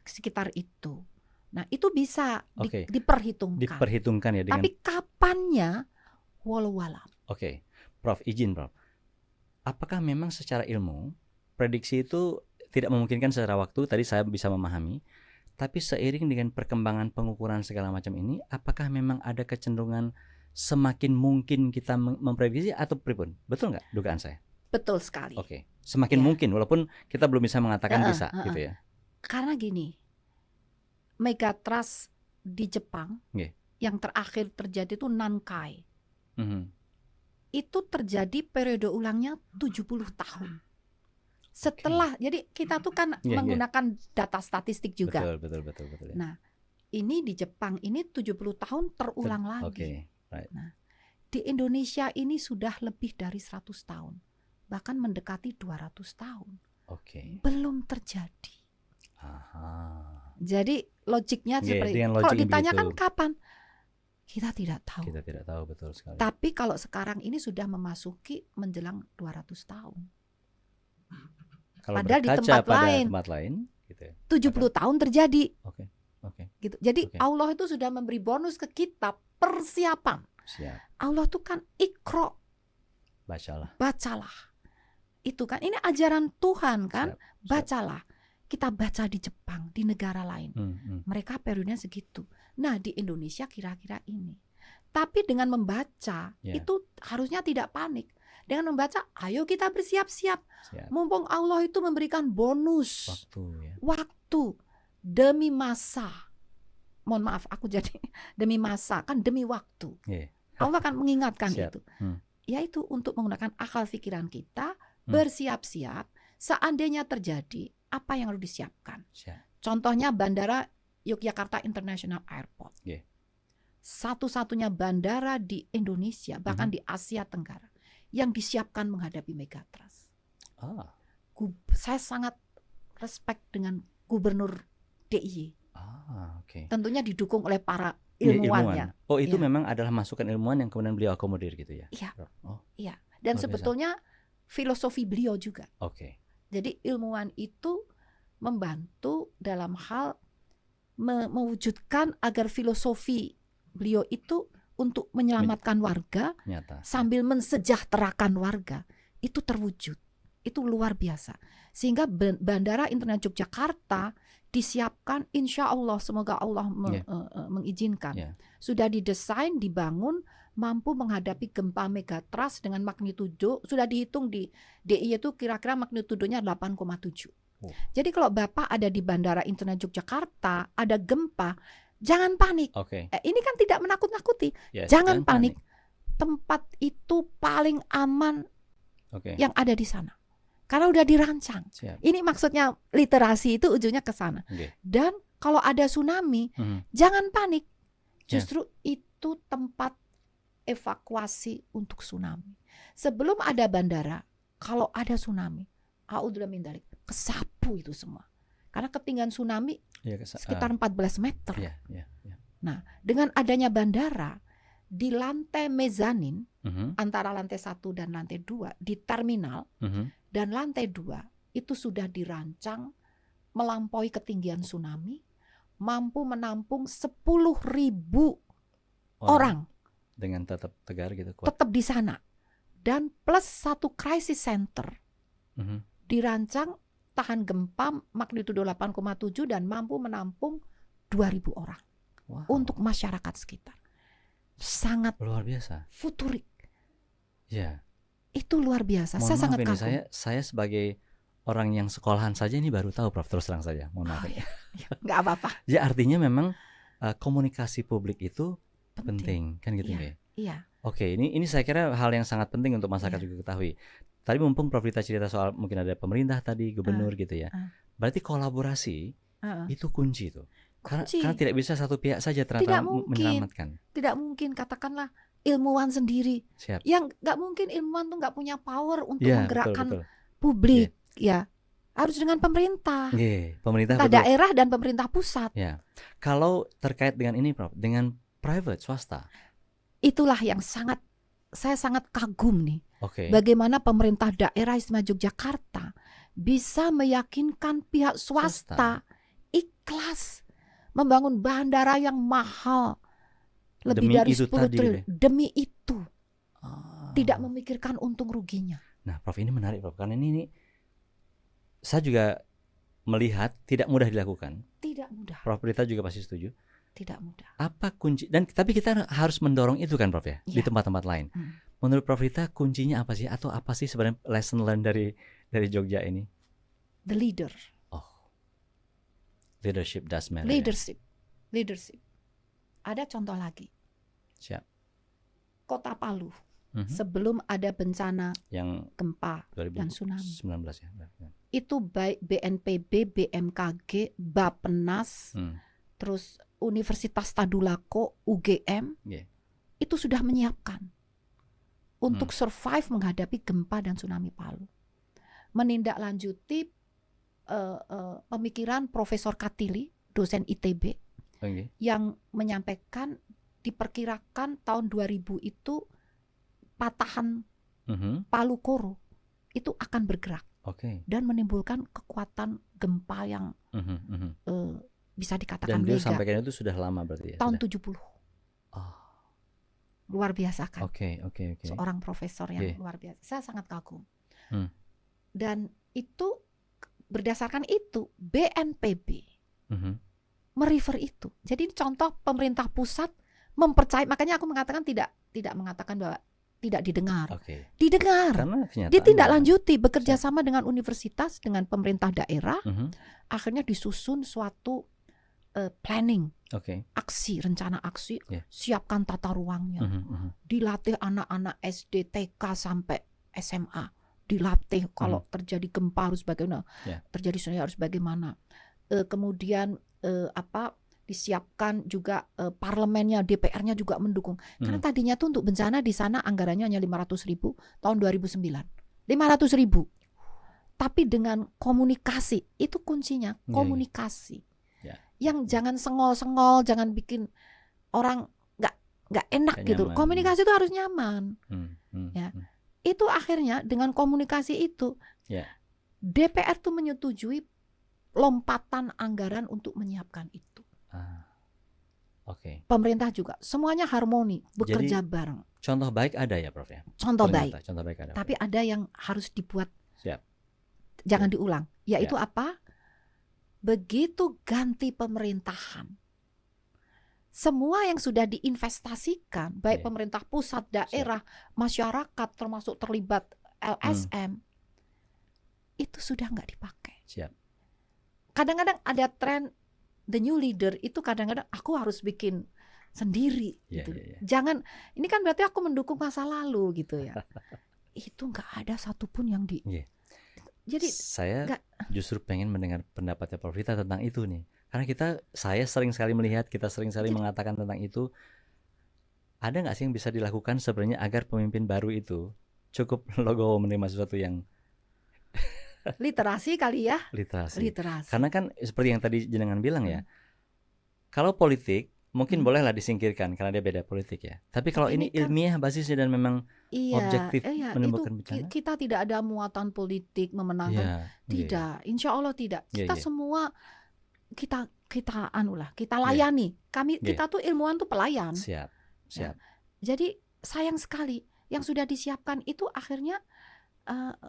Sekitar itu. Nah, itu bisa diperhitungkan ya dengan... Tapi kapannya walau alam. Prof, izin Prof. Apakah memang secara ilmu prediksi itu tidak memungkinkan secara waktu? Tadi saya bisa memahami. Tapi seiring dengan perkembangan pengukuran segala macam ini, apakah memang ada kecenderungan semakin mungkin kita memprediksi atau pripun? Betul nggak dugaan saya? Betul sekali. Semakin mungkin, walaupun kita belum bisa mengatakan bisa gitu ya. Karena gini, megatrust di Jepang yang terakhir terjadi itu Nankai. Itu terjadi periode ulangnya 70 tahun. Setelah, jadi kita tuh kan menggunakan data statistik juga. Betul. Ya. Nah, ini di Jepang ini 70 tahun terulang lagi. Nah, di Indonesia ini sudah lebih dari 100 tahun. Bahkan mendekati 200 tahun. Belum terjadi. Jadi logiknya seperti itu. Kalau ditanyakan kapan? Kita tidak tahu. Betul sekali. Tapi kalau sekarang ini sudah memasuki menjelang 200 tahun. Kalau padahal di tempat lain gitu ya, 70 tahun terjadi. Gitu. Jadi Allah itu sudah memberi bonus ke kita persiapan. Allah tuh kan Iqra, bacalah. Itu kan ini ajaran Tuhan kan. Bacalah. Kita baca di Jepang, di negara lain. Mereka periodenya segitu. Nah, di Indonesia kira-kira ini. Tapi dengan membaca itu harusnya tidak panik. Dengan membaca, ayo kita bersiap-siap. Mumpung Allah itu memberikan bonus waktu demi masa. Mohon maaf, aku jadi demi masa, kan demi waktu. Allah kan mengingatkan itu. Yaitu untuk menggunakan akal pikiran kita, bersiap-siap. Seandainya terjadi, apa yang harus disiapkan? Contohnya Bandara Yogyakarta International Airport. Satu-satunya bandara di Indonesia, bahkan di Asia Tenggara, yang disiapkan menghadapi megatrust. Saya sangat respect dengan Gubernur DIY. Tentunya didukung oleh para ilmuwan. Itu memang adalah masukan ilmuwan yang kemudian beliau akomodir gitu ya? Iya. Dan sebetulnya filosofi beliau juga. Jadi ilmuwan itu membantu dalam hal mewujudkan agar filosofi beliau itu untuk menyelamatkan warga sambil mensejahterakan warga itu terwujud. Itu luar biasa. Sehingga Bandara Internasional Yogyakarta disiapkan, insya Allah, semoga Allah mengizinkan. Sudah didesain, dibangun, mampu menghadapi gempa megatrust dengan magnitudo, sudah dihitung di DIY itu kira-kira magnitudonya 8,7. Jadi kalau Bapak ada di Bandara Internasional Yogyakarta, ada gempa, jangan panik. Ini kan tidak menakut-nakuti. Jangan panik. Tempat itu paling aman yang ada di sana. Karena udah dirancang. Ini maksudnya literasi itu ujungnya ke sana. Dan kalau ada tsunami, jangan panik. Justru itu tempat evakuasi untuk tsunami. Sebelum ada bandara, kalau ada tsunami, a'udzubillahi min dzalik, kesapu itu semua. Karena ketinggian tsunami sekitar 14 meter. Nah, dengan adanya bandara di lantai mezanin, antara lantai 1 dan lantai 2 di terminal, dan lantai 2 itu sudah dirancang melampaui ketinggian tsunami, mampu menampung 10.000 orang dengan tetap tegar gitu, kuat. Tetap di sana. Dan plus 1 crisis center dirancang tahan gempa magnitudo 8,7 dan mampu menampung 2.000 orang untuk masyarakat sekitar. Sangat luar biasa, futurik. Itu luar biasa. Saya sangat kagum. Saya sebagai orang yang sekolahan saja ini baru tahu, Prof, terus terang saja. Mohon maaf. Nggak apa-apa. Ya, artinya memang komunikasi publik itu penting kan gitu ya? Iya. Ini saya kira hal yang sangat penting untuk masyarakat juga ketahui. Tadi mumpung Prof Rita cerita soal mungkin ada pemerintah tadi, gubernur gitu ya. Berarti kolaborasi itu kunci tuh. Karena tidak bisa satu pihak saja ternyata menyelamatkan. Tidak mungkin, katakanlah ilmuwan sendiri. Yang nggak mungkin ilmuwan tuh nggak punya power untuk menggerakkan publik. Harus dengan pemerintah. Pemerintah daerah dan pemerintah pusat. Kalau terkait dengan ini, Prof, dengan Private, swasta. Itulah yang saya sangat kagum nih. Okay. Bagaimana pemerintah daerah Istimewa Yogyakarta bisa meyakinkan pihak swasta ikhlas membangun bandara yang mahal lebih dari 10 triliun demi itu. Tidak memikirkan untung ruginya. Nah, Prof, ini menarik, Prof, karena ini saya juga melihat tidak mudah dilakukan. Tidak mudah. Prof Prita juga pasti setuju. Tidak mudah. Apa kunci? Tapi kita harus mendorong itu kan, Prof, ya, di tempat-tempat lain. Menurut Prof Prita kuncinya apa sih? Atau apa sih sebenarnya lesson learned dari Jogja ini? The leader. Leadership does matter. Leadership. Ada contoh lagi. Siap. Kota Palu. Sebelum ada bencana yang gempa dan tsunami 2019 ya. Itu baik BNPB, BMKG, Bappenas, terus Universitas Tadulako, UGM, itu sudah menyiapkan untuk survive menghadapi gempa dan tsunami Palu. Menindaklanjuti pemikiran Profesor Katili, dosen ITB, yang menyampaikan diperkirakan tahun 2000 itu patahan Palu Koro itu akan bergerak dan menimbulkan kekuatan gempa yang bisa dikatakan mega. Dan dia sampaikan itu sudah lama berarti ya? Tahun 70. Luar biasa kan? Oke. Seorang profesor yang luar biasa. Saya sangat kagum. Dan itu berdasarkan itu BNPB merefer itu. Jadi ini contoh pemerintah pusat mempercayai. Makanya aku mengatakan tidak mengatakan bahwa tidak didengar. Didengar. Ditindaklanjuti bekerja sama dengan universitas, dengan pemerintah daerah. Akhirnya disusun suatu planning, aksi, rencana aksi, siapkan tata ruangnya, dilatih anak-anak SD, TK sampai SMA, dilatih kalau terjadi gempa harus bagaimana, terjadi tsunami harus bagaimana. Kemudian disiapkan juga parlemennya, DPR-nya juga mendukung. Karena tadinya tuh untuk bencana di sana anggarannya hanya 500.000 tahun 2009. 500.000. Tapi dengan komunikasi, itu kuncinya, komunikasi. Yang jangan sengol-sengol, jangan bikin orang nggak enak gitu. Nyaman. Komunikasi itu harus nyaman. Itu akhirnya dengan komunikasi itu DPR tuh menyetujui lompatan anggaran untuk menyiapkan itu. Pemerintah juga semuanya harmoni, bekerja bareng. Contoh baik ada ya, Prof, ya? Contoh baik ada. Tapi Prof. ada yang harus dibuat. Jangan diulang. Yaitu apa? Begitu ganti pemerintahan, semua yang sudah diinvestasikan, baik pemerintah pusat, daerah, masyarakat, termasuk terlibat LSM, itu sudah nggak dipakai. Kadang-kadang ada tren the new leader itu kadang-kadang aku harus bikin sendiri gitu. Jangan, ini kan berarti aku mendukung masa lalu gitu ya. Itu nggak ada satupun yang di. Jadi saya justru pengen mendengar pendapatnya Prof Rita tentang itu nih. Karena saya sering sekali melihat, kita sering sekali mengatakan tentang itu. Ada nggak sih yang bisa dilakukan sebenarnya agar pemimpin baru itu cukup logo menerima sesuatu yang literasi kali ya? Literasi. Karena kan seperti yang tadi jenengan bilang ya, kalau politik mungkin bolehlah disingkirkan karena dia beda politik ya. Tapi kalau ini ilmiah basisnya dan memang objektif menimbulkan bencana, kita tidak ada muatan politik memenangkan, tidak. Insya Allah tidak. Kita semua kita layani. Kita tuh ilmuwan tuh pelayan. Siap. Jadi sayang sekali yang sudah disiapkan itu akhirnya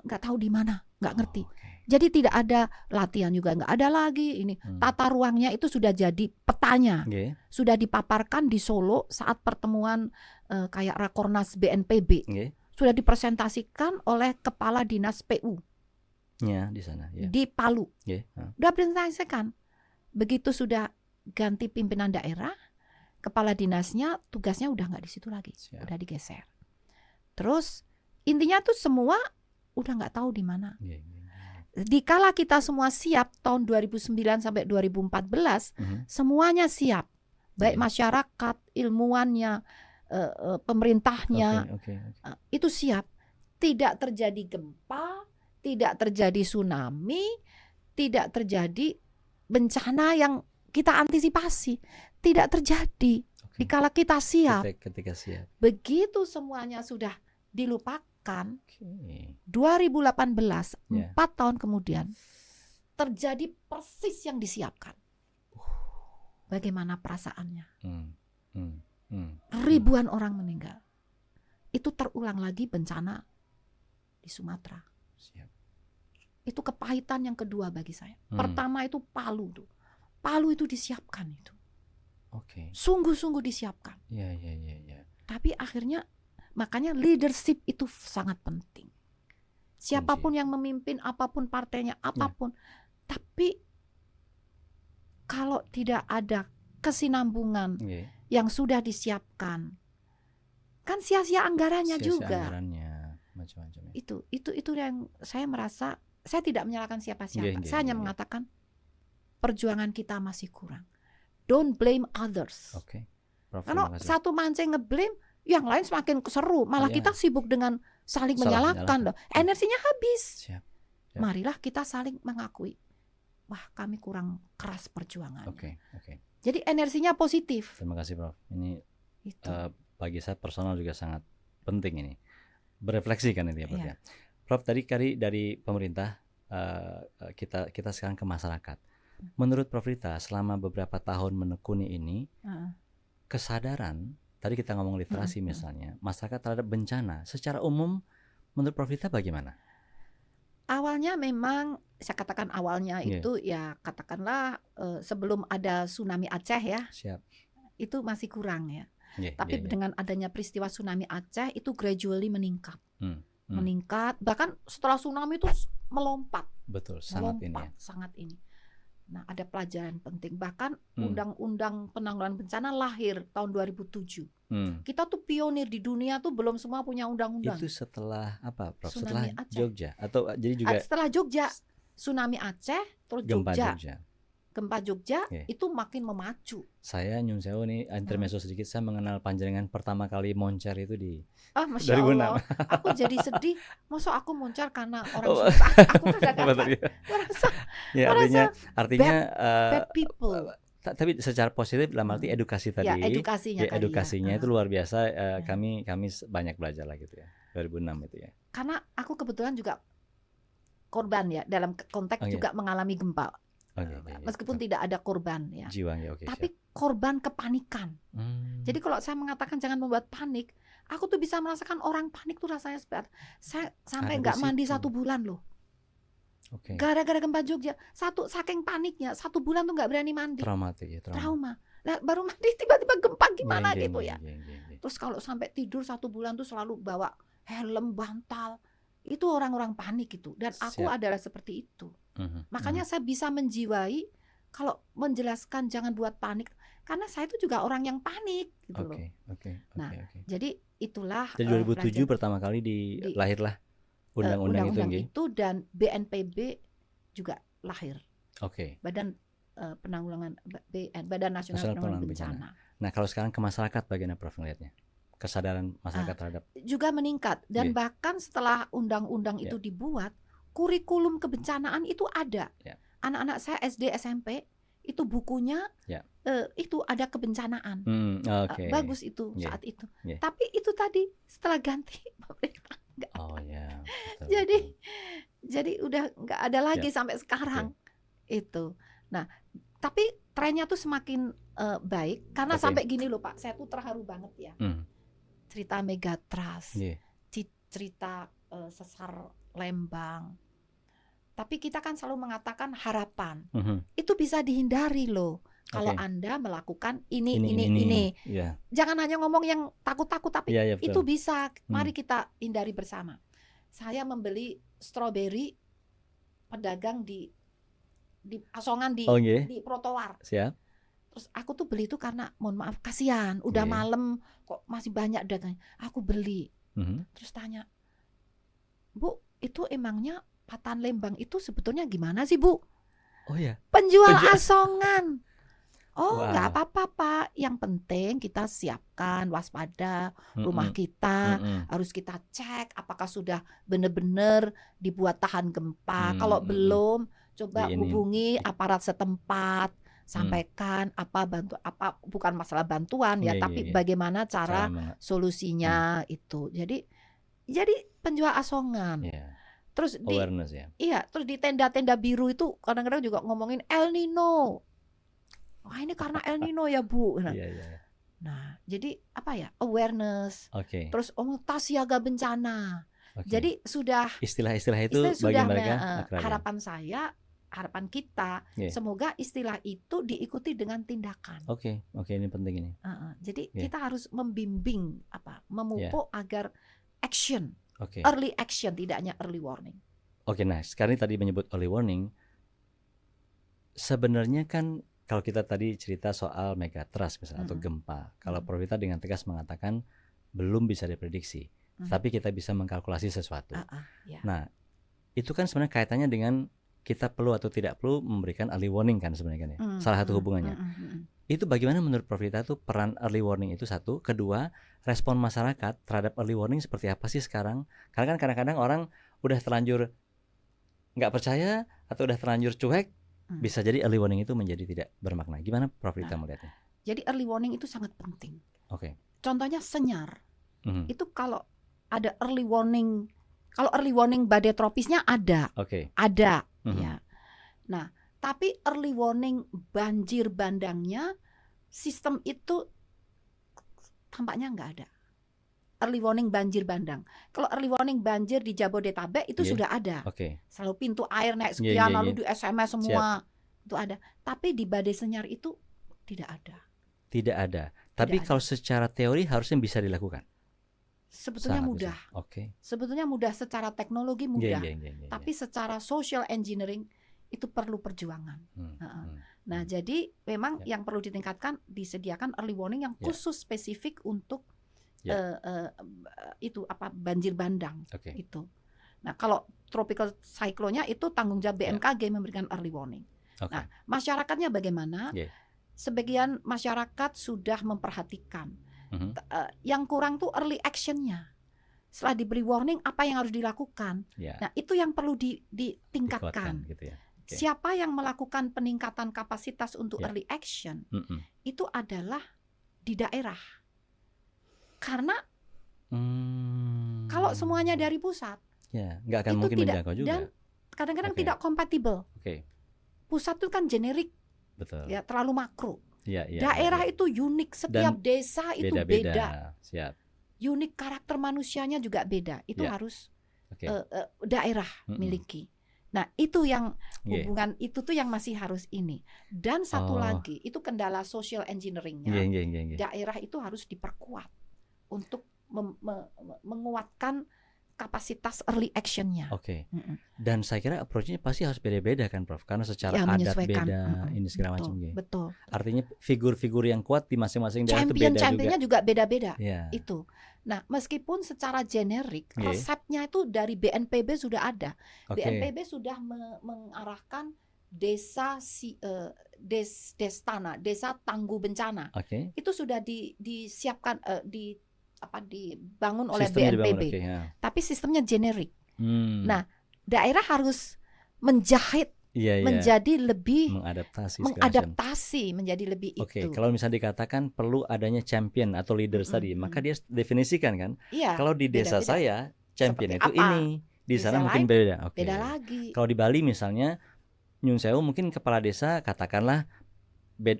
nggak tahu di mana, nggak ngerti. Jadi tidak ada latihan juga, nggak ada lagi ini. Tata ruangnya itu sudah jadi petanya, sudah dipaparkan di Solo saat pertemuan kayak Rakornas BNPB, sudah dipresentasikan oleh Kepala Dinas PU, di sana, di Palu, sudah presentasikan. Begitu sudah ganti pimpinan daerah, kepala dinasnya tugasnya udah nggak di situ lagi, udah digeser. Terus intinya tuh semua udah nggak tahu di mana. Dikala kita semua siap tahun 2009 sampai 2014, semuanya siap, baik masyarakat, ilmuwannya, pemerintahnya, itu siap. Tidak terjadi gempa, tidak terjadi tsunami, tidak terjadi bencana yang kita antisipasi, tidak terjadi. Dikala kita siap, ketika siap. Begitu semuanya sudah dilupakan, 2018, 4 tahun kemudian, terjadi persis yang disiapkan. Bagaimana perasaannya? Ribuan orang meninggal. Itu terulang lagi bencana di Sumatera. Itu kepahitan yang kedua bagi saya. Pertama itu Palu tuh. Palu itu disiapkan itu. Sungguh-sungguh disiapkan. Tapi akhirnya makanya leadership itu sangat penting. Siapapun yang memimpin, apapun partainya, apapun. Tapi kalau tidak ada kesinambungan yang sudah disiapkan, kan sia-sia anggarannya juga. Macam-macam. Itu yang saya merasa, saya tidak menyalahkan siapa-siapa. Saya hanya mengatakan perjuangan kita masih kurang. Don't blame others. Kalau satu mancing ngeblame, yang lain semakin seru. Malah kita sibuk dengan saling menyalahkan. Energinya habis. Marilah kita saling mengakui. Wah, kami kurang keras perjuangan. Jadi energinya positif. Terima kasih, Prof. Ini bagi saya personal juga sangat penting ini. Berefleksi kan ini ya, Prof. Prof, tadi dari pemerintah, kita sekarang ke masyarakat. Menurut Prof Rita, selama beberapa tahun menekuni ini, kesadaran, tadi kita ngomong literasi misalnya, masyarakat terhadap bencana, secara umum menurut Prof Rita bagaimana? Awalnya memang, saya katakan awalnya itu ya katakanlah sebelum ada tsunami Aceh ya, itu masih kurang ya. Tapi dengan adanya peristiwa tsunami Aceh itu gradually meningkat. Meningkat, bahkan setelah tsunami itu melompat. Betul, sangat ini. Nah, ada pelajaran penting. Bahkan Undang-Undang Penanggulangan Bencana lahir tahun 2007. Kita tuh pionir di dunia tuh, belum semua punya undang-undang. Itu setelah apa, Prof? Tsunami Setelah Aceh. Jogja atau jadi juga setelah Jogja, tsunami Aceh, terus Gempa Jogja itu makin memacu. Saya nyun sewu nih, intermezzo sedikit, saya mengenal panjenengan pertama kali moncer itu di Masya 2006. Allah, aku jadi sedih. Masa aku moncer karena orang susah. Aku kadang-kadang artinya bad people. Tapi secara positif dalam arti edukasi tadi. Edukasinya itu luar biasa. Kami banyak belajar lah gitu ya. 2006 itu ya. Karena aku kebetulan juga korban ya, dalam konteks juga mengalami gempa. Meskipun tidak ada korban ya. Tapi korban kepanikan. Jadi kalau saya mengatakan jangan membuat panik, aku tuh bisa merasakan orang panik tuh rasanya seperti saya sampai nggak mandi 1 bulan loh. Gara-gara gempa Jogja, saking paniknya 1 bulan tuh nggak berani mandi. Trauma. Nah, baru mandi tiba-tiba gempa gimana gitu ya. Terus kalau sampai tidur 1 bulan tuh selalu bawa helm, bantal. Itu orang-orang panik itu. Dan aku adalah seperti itu. Makanya saya bisa menjiwai kalau menjelaskan jangan buat panik, karena saya itu juga orang yang panik gitu loh. Jadi itulah. Jadi 2007 pertama kali lahirlah undang-undang itu, dan BNPB juga lahir. Badan Penanggulangan Badan Nasional Penanggulangan Bencana. Nah, kalau sekarang ke masyarakat bagaimana, Prof, melihatnya? Kesadaran masyarakat terhadap juga meningkat, dan bahkan setelah undang-undang itu dibuat, kurikulum kebencanaan itu ada. Anak-anak saya SD SMP itu bukunya itu ada kebencanaan. Bagus itu saat itu. Tapi itu tadi setelah ganti pemerintah enggak. Betul. Jadi udah nggak ada lagi sampai sekarang itu. Nah, tapi trennya tuh semakin baik karena sampai gini loh Pak, saya tuh terharu banget ya. Cerita Megatrust, cerita sesar Lembang. Tapi kita kan selalu mengatakan harapan. Itu bisa dihindari loh kalau Anda melakukan ini. Jangan hanya ngomong yang takut-takut, tapi itu bisa. Mari kita hindari bersama. Saya membeli stroberi pedagang di asongan di trotoar. Terus aku tuh beli itu karena mohon maaf kasihan, udah malam kok masih banyak dagang. Aku beli. Terus tanya, Bu, itu emangnya Patan Lembang itu sebetulnya gimana sih, Bu? Penjual asongan. Nggak apa-apa Pak. Yang penting kita siapkan, waspada rumah kita. Harus kita cek apakah sudah benar-benar dibuat tahan gempa. Kalau belum, coba hubungi aparat setempat. sampaikan apa bukan masalah bantuan ya, tapi bagaimana cara solusinya itu. Jadi penjual asongan. Terus awareness terus di tenda-tenda biru itu kadang-kadang juga ngomongin El Nino. Wah, ini karena El Nino ya, Bu. Nah, jadi apa ya? Awareness. Terus tas siaga bencana. Jadi sudah istilah-istilah itu bagi mereka harapan kita semoga istilah itu diikuti dengan tindakan. Oke, ini penting ini. Jadi kita harus membimbing memupuk agar action. Early action, tidak hanya early warning. Nah sekarang tadi menyebut early warning. Sebenarnya kan kalau kita tadi cerita soal megatrust misalnya atau gempa, kalau Prof Vita dengan tegas mengatakan belum bisa diprediksi, tapi kita bisa mengkalkulasi sesuatu. Nah itu kan sebenarnya kaitannya dengan kita perlu atau tidak perlu memberikan early warning kan sebenarnya kan ya. Salah satu hubungannya. Itu bagaimana menurut Prof Vita tuh peran early warning itu satu, kedua respon masyarakat terhadap early warning seperti apa sih sekarang? Karena kan kadang-kadang orang udah terlanjur nggak percaya atau udah terlanjur cuek, bisa jadi early warning itu menjadi tidak bermakna. Gimana Prof Vita melihatnya? Jadi early warning itu sangat penting. Contohnya senyar. Itu kalau ada early warning, kalau early warning badai tropisnya ada, ada. Ya. Nah, tapi early warning banjir bandangnya sistem itu tampaknya nggak ada. Early warning banjir bandang. Kalau early warning banjir di Jabodetabek itu sudah ada. Selalu pintu air naik sekian lalu di SMS semua. Itu ada. Tapi di badai senyar itu tidak ada. Tidak ada. Tapi kalau secara teori harusnya bisa dilakukan. Sebetulnya mudah. Sebetulnya mudah, secara teknologi mudah. Tapi secara social engineering itu perlu perjuangan. Nah, jadi memang yang perlu ditingkatkan, disediakan early warning yang khusus spesifik untuk itu banjir bandang itu. Nah, kalau tropical cyclone-nya itu tanggung jawab BMKG memberikan early warning. Nah, masyarakatnya bagaimana? Sebagian masyarakat sudah memperhatikan. Yang kurang tuh early action-nya. Setelah diberi warning, apa yang harus dilakukan? Nah, itu yang perlu ditingkatkan. Gitu ya. Siapa yang melakukan peningkatan kapasitas untuk early action? Itu adalah di daerah. Karena kalau semuanya dari pusat, nggak akan mungkin menjangkau juga. Dan kadang-kadang tidak kompatibel. Pusat itu kan generik, ya terlalu makro. Daerah itu unik, setiap desa itu beda. Unik, karakter manusianya juga beda. Itu harus daerah miliki. Nah, itu yang hubungan itu tuh yang masih harus ini. Dan satu lagi, itu kendala social engineering-nya. Daerah itu harus diperkuat untuk menguatkan kapasitas early action-nya. Dan saya kira approach-nya pasti harus beda-beda kan, Prof? Karena secara adat beda, ini segala macam. Betul. Artinya figur-figur yang kuat di masing-masing daerah itu beda juga. Championnya juga beda-beda. Itu. Nah, meskipun secara generik resepnya itu dari BNPB sudah ada. BNPB sudah mengarahkan desa Destana, desa tangguh bencana. Itu sudah disiapkan dibangun oleh BNPB. Tapi sistemnya generik. Nah, daerah harus menjahit menjadi lebih mengadaptasi menjadi lebih itu. Kalau misalnya dikatakan perlu adanya champion atau leaders tadi, maka dia definisikan kan. Kalau di desa saya champion itu ini, di sana mungkin beda. Beda lagi. Kalau di Bali misalnya, Nyun Sewu mungkin kepala desa katakanlah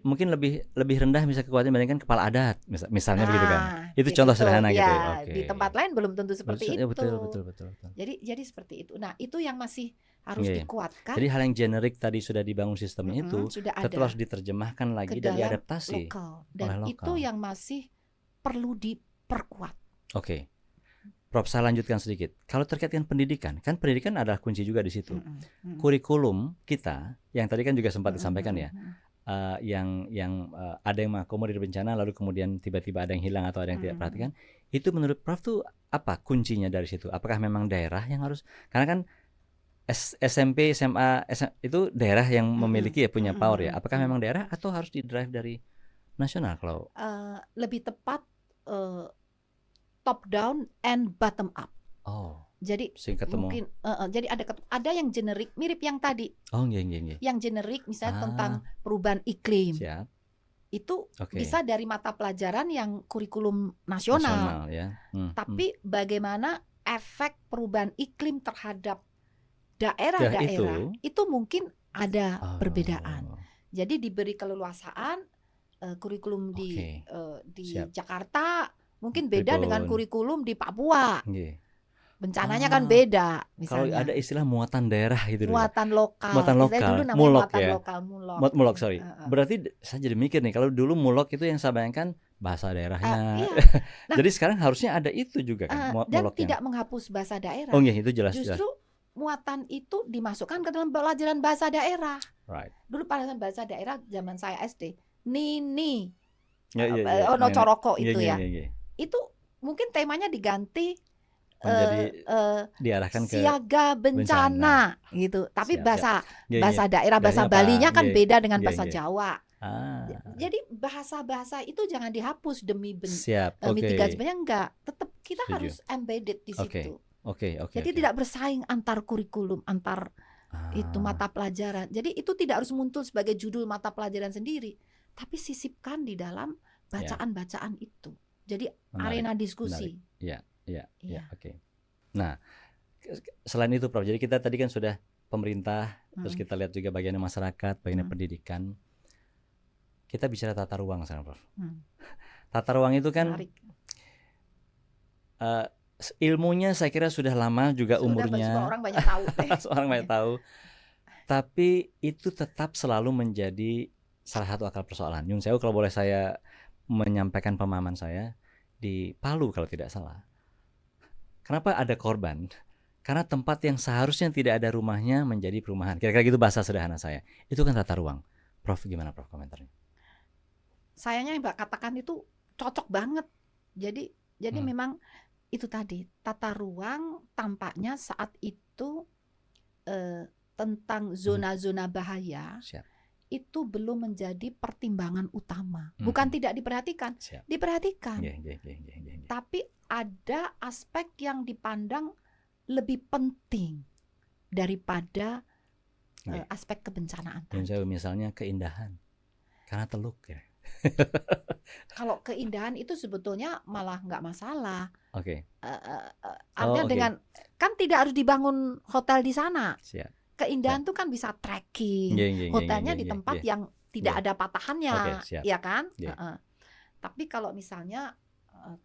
mungkin lebih rendah bisa kekuatan dibandingkan kepala adat misalnya begitu kan. Itu contoh sederhana gitu. Di tempat lain belum tentu seperti itu. Betul. Jadi seperti itu. Nah, itu yang masih harus dikuatkan. Jadi hal yang generik tadi sudah dibangun sistemnya itu tetap harus diterjemahkan lagi dan diadaptasi dan oleh lokal. Itu yang masih perlu diperkuat. Prof, saya lanjutkan sedikit. Kalau terkait dengan pendidikan, kan pendidikan adalah kunci juga di situ. Kurikulum kita yang tadi kan juga sempat disampaikan ya. Yang ada yang mengakomodir bencana lalu kemudian tiba-tiba ada yang hilang atau ada yang tidak perhatikan, itu menurut Prof tuh apa kuncinya dari situ? Apakah memang daerah yang harus, karena kan SMP, SMA itu daerah yang memiliki punya power ya. Apakah memang daerah atau harus di-drive dari nasional? Kalau lebih tepat top down and bottom up. Jadi ketemu. mungkin jadi ada yang generik mirip yang tadi. Oh, nggih. Yang generik misalnya tentang perubahan iklim. Siap. Itu bisa dari mata pelajaran yang kurikulum nasional ya. Tapi bagaimana efek perubahan iklim terhadap daerah-daerah itu mungkin ada perbedaan. Jadi diberi keleluasaan kurikulum di Jakarta mungkin beda dengan kurikulum di Papua. Bencananya kan beda misalnya. Kalau ada istilah muatan daerah gitu dulu. Muatan lokal. Dulu namanya mulok muatan ya. lokal, mulok, sorry. Berarti saya jadi mikir nih, kalau dulu mulok itu yang saya bayangkan bahasa daerahnya. Nah, jadi sekarang harusnya ada itu juga kan, dan tidak menghapus bahasa daerah. Oh iya, itu jelas. Justru muatan itu dimasukkan ke dalam pelajaran bahasa daerah. Right. Dulu pelajaran bahasa daerah zaman saya SD, Nini. Ono Coroko itu ya. Itu mungkin temanya diganti menjadi diarahkan ke siaga bencana gitu. Tapi bahasa daerah, bahasa Balinya kan beda dengan bahasa Jawa. Jadi bahasa-bahasa itu jangan dihapus demi mitigasi sebenarnya enggak. Tetap kita harus embedded di situ. Jadi tidak bersaing antar kurikulum, antar itu mata pelajaran. Jadi itu tidak harus muncul sebagai judul mata pelajaran sendiri, tapi sisipkan di dalam bacaan-bacaan itu. Jadi arena diskusi. Iya. Oke. Nah, selain itu Prof, jadi kita tadi kan sudah pemerintah, terus kita lihat juga bagian masyarakat, bagian pendidikan. Kita bicara tata ruang sekarang, Prof. Tata ruang itu kan ilmunya saya kira sudah lama juga umurnya. Semua orang banyak tahu. Orang banyak tahu. Tapi itu tetap selalu menjadi salah satu akar persoalan. Nyun sewu kalau boleh saya menyampaikan pemahaman saya, di Palu kalau tidak salah. Kenapa ada korban? Karena tempat yang seharusnya tidak ada rumahnya menjadi perumahan. Kira-kira gitu bahasa sederhana saya. Itu kan tata ruang. Prof, gimana Prof komentarnya? Sayangnya yang Mbak katakan itu cocok banget. Jadi memang itu tadi, tata ruang tampaknya saat itu tentang zona-zona bahaya. Itu belum menjadi pertimbangan utama. Bukan tidak diperhatikan, diperhatikan. Tapi ada aspek yang dipandang lebih penting daripada aspek kebencanaan. Misalnya keindahan, karena teluk ya. Kalau keindahan itu sebetulnya malah nggak masalah. Artinya dengan kan tidak harus dibangun hotel di sana. Keindahan tuh kan bisa trekking, hotelnya di tempat yang tidak ada patahannya, ya kan? Tapi kalau misalnya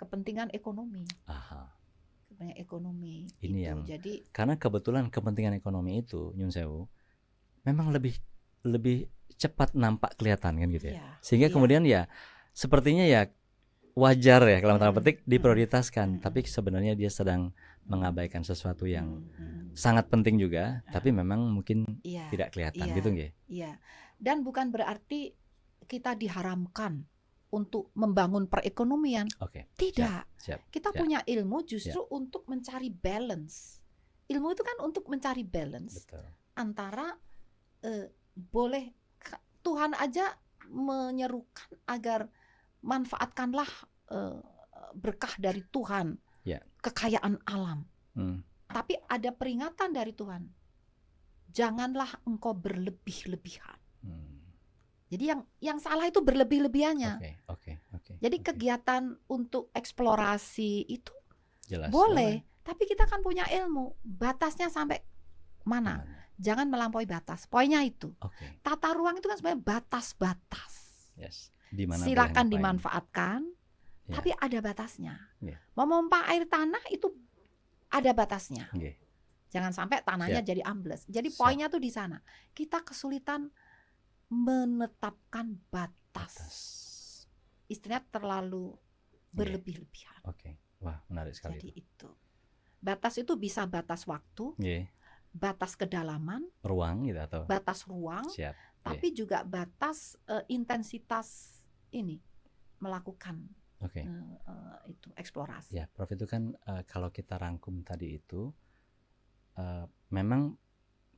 kepentingan ekonomi, kepentingan ekonomi ini itu, yang jadi karena kebetulan kepentingan ekonomi itu Nyun Sewu memang lebih cepat nampak kelihatan kan gitu ya, sehingga kemudian ya sepertinya ya wajar ya kalau tanda petik diprioritaskan, tapi sebenarnya dia sedang mengabaikan sesuatu yang sangat penting juga, tapi memang mungkin tidak kelihatan gitu nggih? Iya. Dan bukan berarti kita diharamkan untuk membangun perekonomian. Tidak. Kita punya ilmu justru untuk mencari balance. Ilmu itu kan untuk mencari balance. Betul. Antara boleh Tuhan aja menyerukan agar manfaatkanlah berkah dari Tuhan. Kekayaan alam. Tapi ada peringatan dari Tuhan. Janganlah engkau berlebih-lebihan. Jadi yang salah itu berlebih-lebihannya. Jadi kegiatan untuk eksplorasi itu jelas, boleh, tapi kita kan punya ilmu. Batasnya sampai mana? Jangan melampaui batas. Poinnya itu. Tata ruang itu kan sebenarnya batas-batas. Silakan dimanfaatkan. Tapi ada batasnya. Memompa air tanah itu ada batasnya. Jangan sampai tanahnya jadi ambles. Jadi poinnya tuh di sana. Kita kesulitan menetapkan batas. Istilahnya terlalu berlebih-lebihan. Wah, menarik sekali. Jadi itu. Batas itu bisa batas waktu, batas kedalaman, ruang gitu atau batas ruang, tapi juga batas intensitas ini melakukan itu eksplorasi. Ya, Prof, itu kan kalau kita rangkum tadi itu memang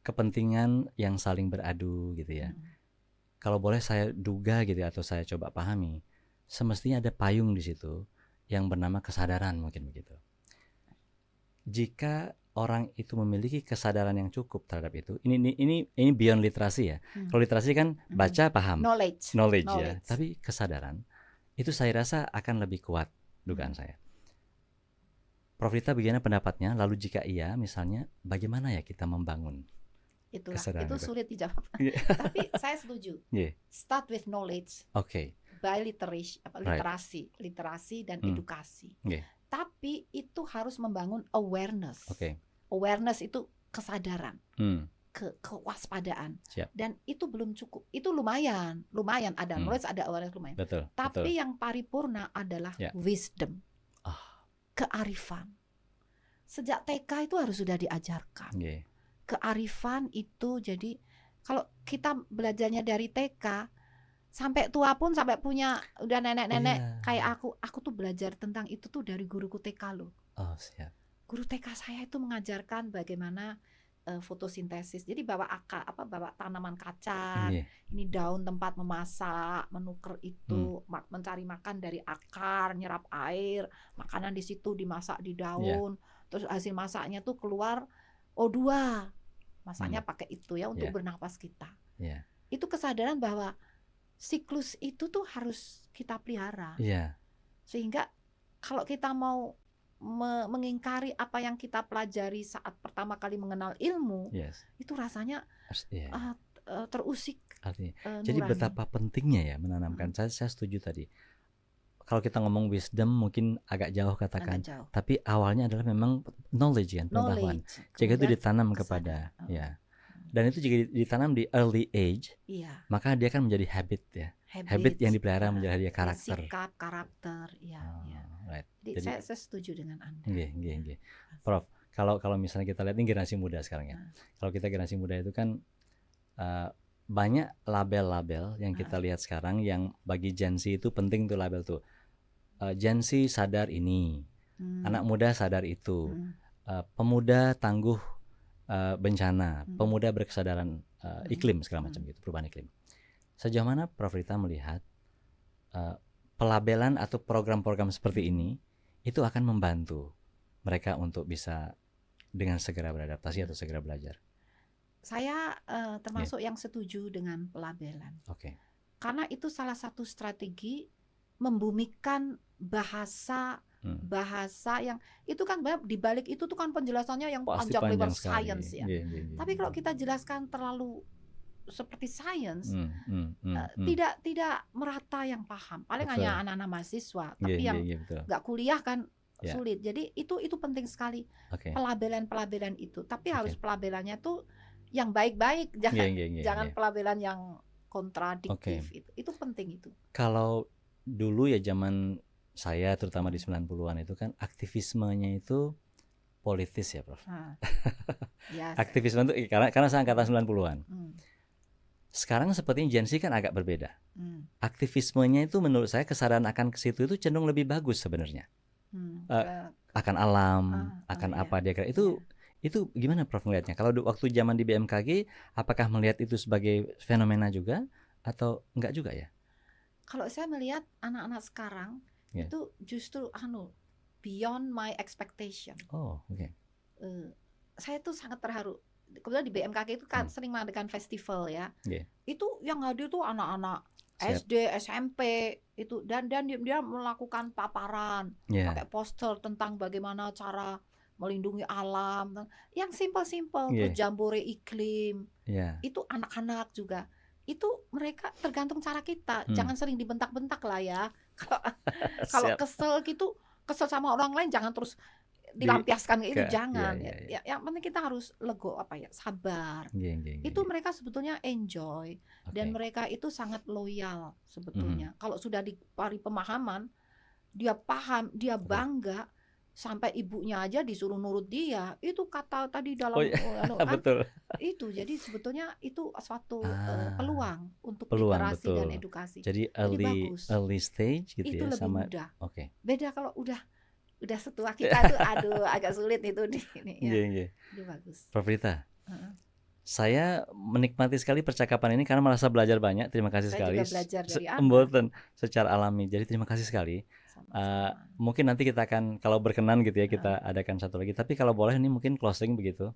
kepentingan yang saling beradu gitu ya. Kalau boleh saya duga gitu atau saya coba pahami, semestinya ada payung di situ yang bernama kesadaran mungkin begitu. Jika orang itu memiliki kesadaran yang cukup terhadap itu, ini beyond literasi ya. Kalau literasi kan baca paham, knowledge ya. Tapi kesadaran itu saya rasa akan lebih kuat, dugaan saya. Prof Rita bagaimana pendapatnya? Lalu jika iya, misalnya bagaimana ya kita membangun kesadaran itu sulit dijawab. Tapi saya setuju. Start with knowledge. By literasi dan edukasi. Tapi itu harus membangun awareness. Awareness itu kesadaran, kewaspadaan. Dan itu belum cukup. Itu lumayan ada knowledge, ada awareness lumayan. Tapi yang paripurna adalah wisdom, kearifan. Sejak TK itu harus sudah diajarkan. Kearifan itu, jadi kalau kita belajarnya dari TK sampai tua pun, sampai punya udah nenek-nenek kayak aku tuh belajar tentang itu tuh dari guruku TK loh. Guru TK saya itu mengajarkan bagaimana fotosintesis. Jadi bawa tanaman kacang, ini daun tempat memasak, menuker itu, mencari makan dari akar, nyerap air, makanan di situ dimasak di daun, terus hasil masaknya tuh keluar O2, masaknya pakai itu ya untuk bernapas kita. Itu kesadaran bahwa siklus itu tuh harus kita pelihara. Sehingga kalau kita mau mengingkari apa yang kita pelajari saat pertama kali mengenal ilmu, itu rasanya terusik. Jadi betapa pentingnya ya menanamkan. Saya setuju tadi. Kalau kita ngomong wisdom mungkin agak jauh katakan, tapi awalnya adalah memang knowledge kan, pengetahuan. Jika itu ditanam kepada dan itu jika ditanam di early age, maka dia akan menjadi habit ya. Habit yang dipelihara menjadi dia karakter. Sikap, karakter, Jadi saya setuju dengan Anda. Prof, kalau misalnya kita lihat ini generasi muda sekarang ya. Kalau kita generasi muda itu kan banyak label-label yang kita lihat sekarang yang bagi Gen Z itu penting tuh label tuh. Gen Z sadar ini, anak muda sadar itu, pemuda tangguh bencana, pemuda berkesadaran iklim segala macam gitu, perubahan iklim. Sejauh mana Prof Rita melihat pelabelan atau program-program seperti ini itu akan membantu mereka untuk bisa dengan segera beradaptasi atau segera belajar? Saya termasuk yang setuju dengan pelabelan. Karena itu salah satu strategi membumikan bahasa yang itu kan di balik itu tuh kan penjelasannya yang panjang lebar sains ya. Tapi kalau kita jelaskan terlalu seperti sains, tidak merata yang paham. Paling hanya anak-anak mahasiswa, tapi yang nggak kuliah kan sulit. Jadi itu penting sekali pelabelan itu. Tapi harus pelabelannya tuh yang baik-baik, jangan pelabelan yang kontradiktif. Itu penting itu. Kalau dulu ya zaman saya terutama di 90-an itu kan aktivismenya itu politis ya Prof. Aktivisme itu karena saya angkatan 90-an. Sekarang sepertinya Gen Z kan agak berbeda. Aktivismenya itu menurut saya kesadaran akan ke situ itu cenderung lebih bagus sebenarnya. Akan alam, akan apa dia kira. Itu gimana Prof melihatnya? Kalau waktu zaman di BMKG, apakah melihat itu sebagai fenomena juga atau enggak juga ya? Kalau saya melihat anak-anak sekarang itu justru beyond my expectation. Saya tuh sangat terharu. Kebetulan di BMKG itu kan sering mengadakan festival ya. Itu yang hadir tuh anak-anak SD, SMP itu dan dia melakukan paparan, pakai poster tentang bagaimana cara melindungi alam, yang simpel-simpel, terus jambore iklim. Itu anak-anak juga. Itu mereka tergantung cara kita. Jangan sering dibentak-bentak lah ya. Kalau kesel gitu, kesel sama orang lain jangan terus dilampiaskan itu, jangan. Yang penting kita harus sabar. Itu mereka sebetulnya enjoy dan mereka itu sangat loyal sebetulnya. Kalau sudah diberi pemahaman, dia paham, dia bangga. Sampai ibunya aja disuruh nurut dia. Itu kata tadi dalam betul. Itu jadi sebetulnya itu suatu peluang untuk literasi dan edukasi. Jadi early stage gitu itu ya, lebih sama mudah. Beda kalau udah setua kita tuh agak sulit itu Itu bagus. Prof Rita, saya menikmati sekali percakapan ini karena merasa belajar banyak. Terima kasih sekali. Saya juga belajar dari Anda. Secara alami. Jadi terima kasih sekali. Mungkin nanti kita akan, kalau berkenan gitu ya, kita adakan satu lagi. Tapi kalau boleh ini mungkin closing begitu.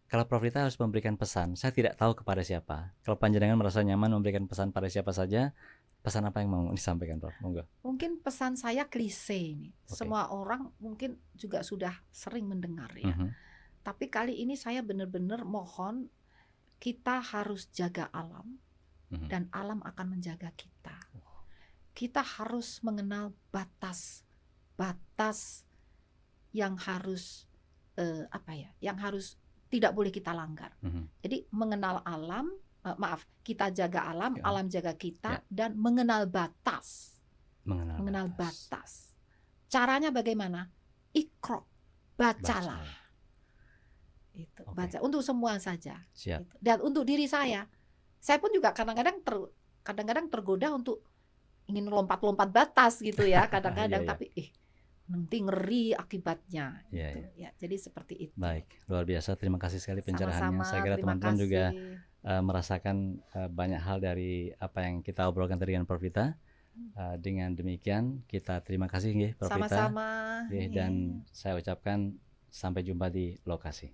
Kalau Prof Rita harus memberikan pesan, saya tidak tahu kepada siapa. Kalau panjenengan merasa nyaman memberikan pesan pada siapa saja, pesan apa yang mau disampaikan, Prof? Monggo. Mungkin pesan saya klise ini. Semua orang mungkin juga sudah sering mendengar ya. Tapi kali ini saya benar-benar mohon kita harus jaga alam dan alam akan menjaga kita. Kita harus mengenal batas yang harus yang harus tidak boleh kita langgar. Jadi mengenal alam, kita jaga alam, alam jaga kita, dan mengenal batas. Mengenal batas. Caranya bagaimana? Iqra, bacalah. Itu, baca untuk semua saja. Gitu. Dan untuk diri saya pun juga kadang-kadang tergoda untuk ingin lompat-lompat batas gitu ya, kadang-kadang tapi nanti ngeri akibatnya gitu. Ya, jadi seperti itu. Baik, luar biasa. Terima kasih sekali pencerahannya. Saya kira teman-teman juga merasakan banyak hal dari apa yang kita obrolkan tadi dengan Prof Rita. Dengan demikian kita terima kasih Prof Rita. Sama-sama. Dan saya ucapkan sampai jumpa di lokasi.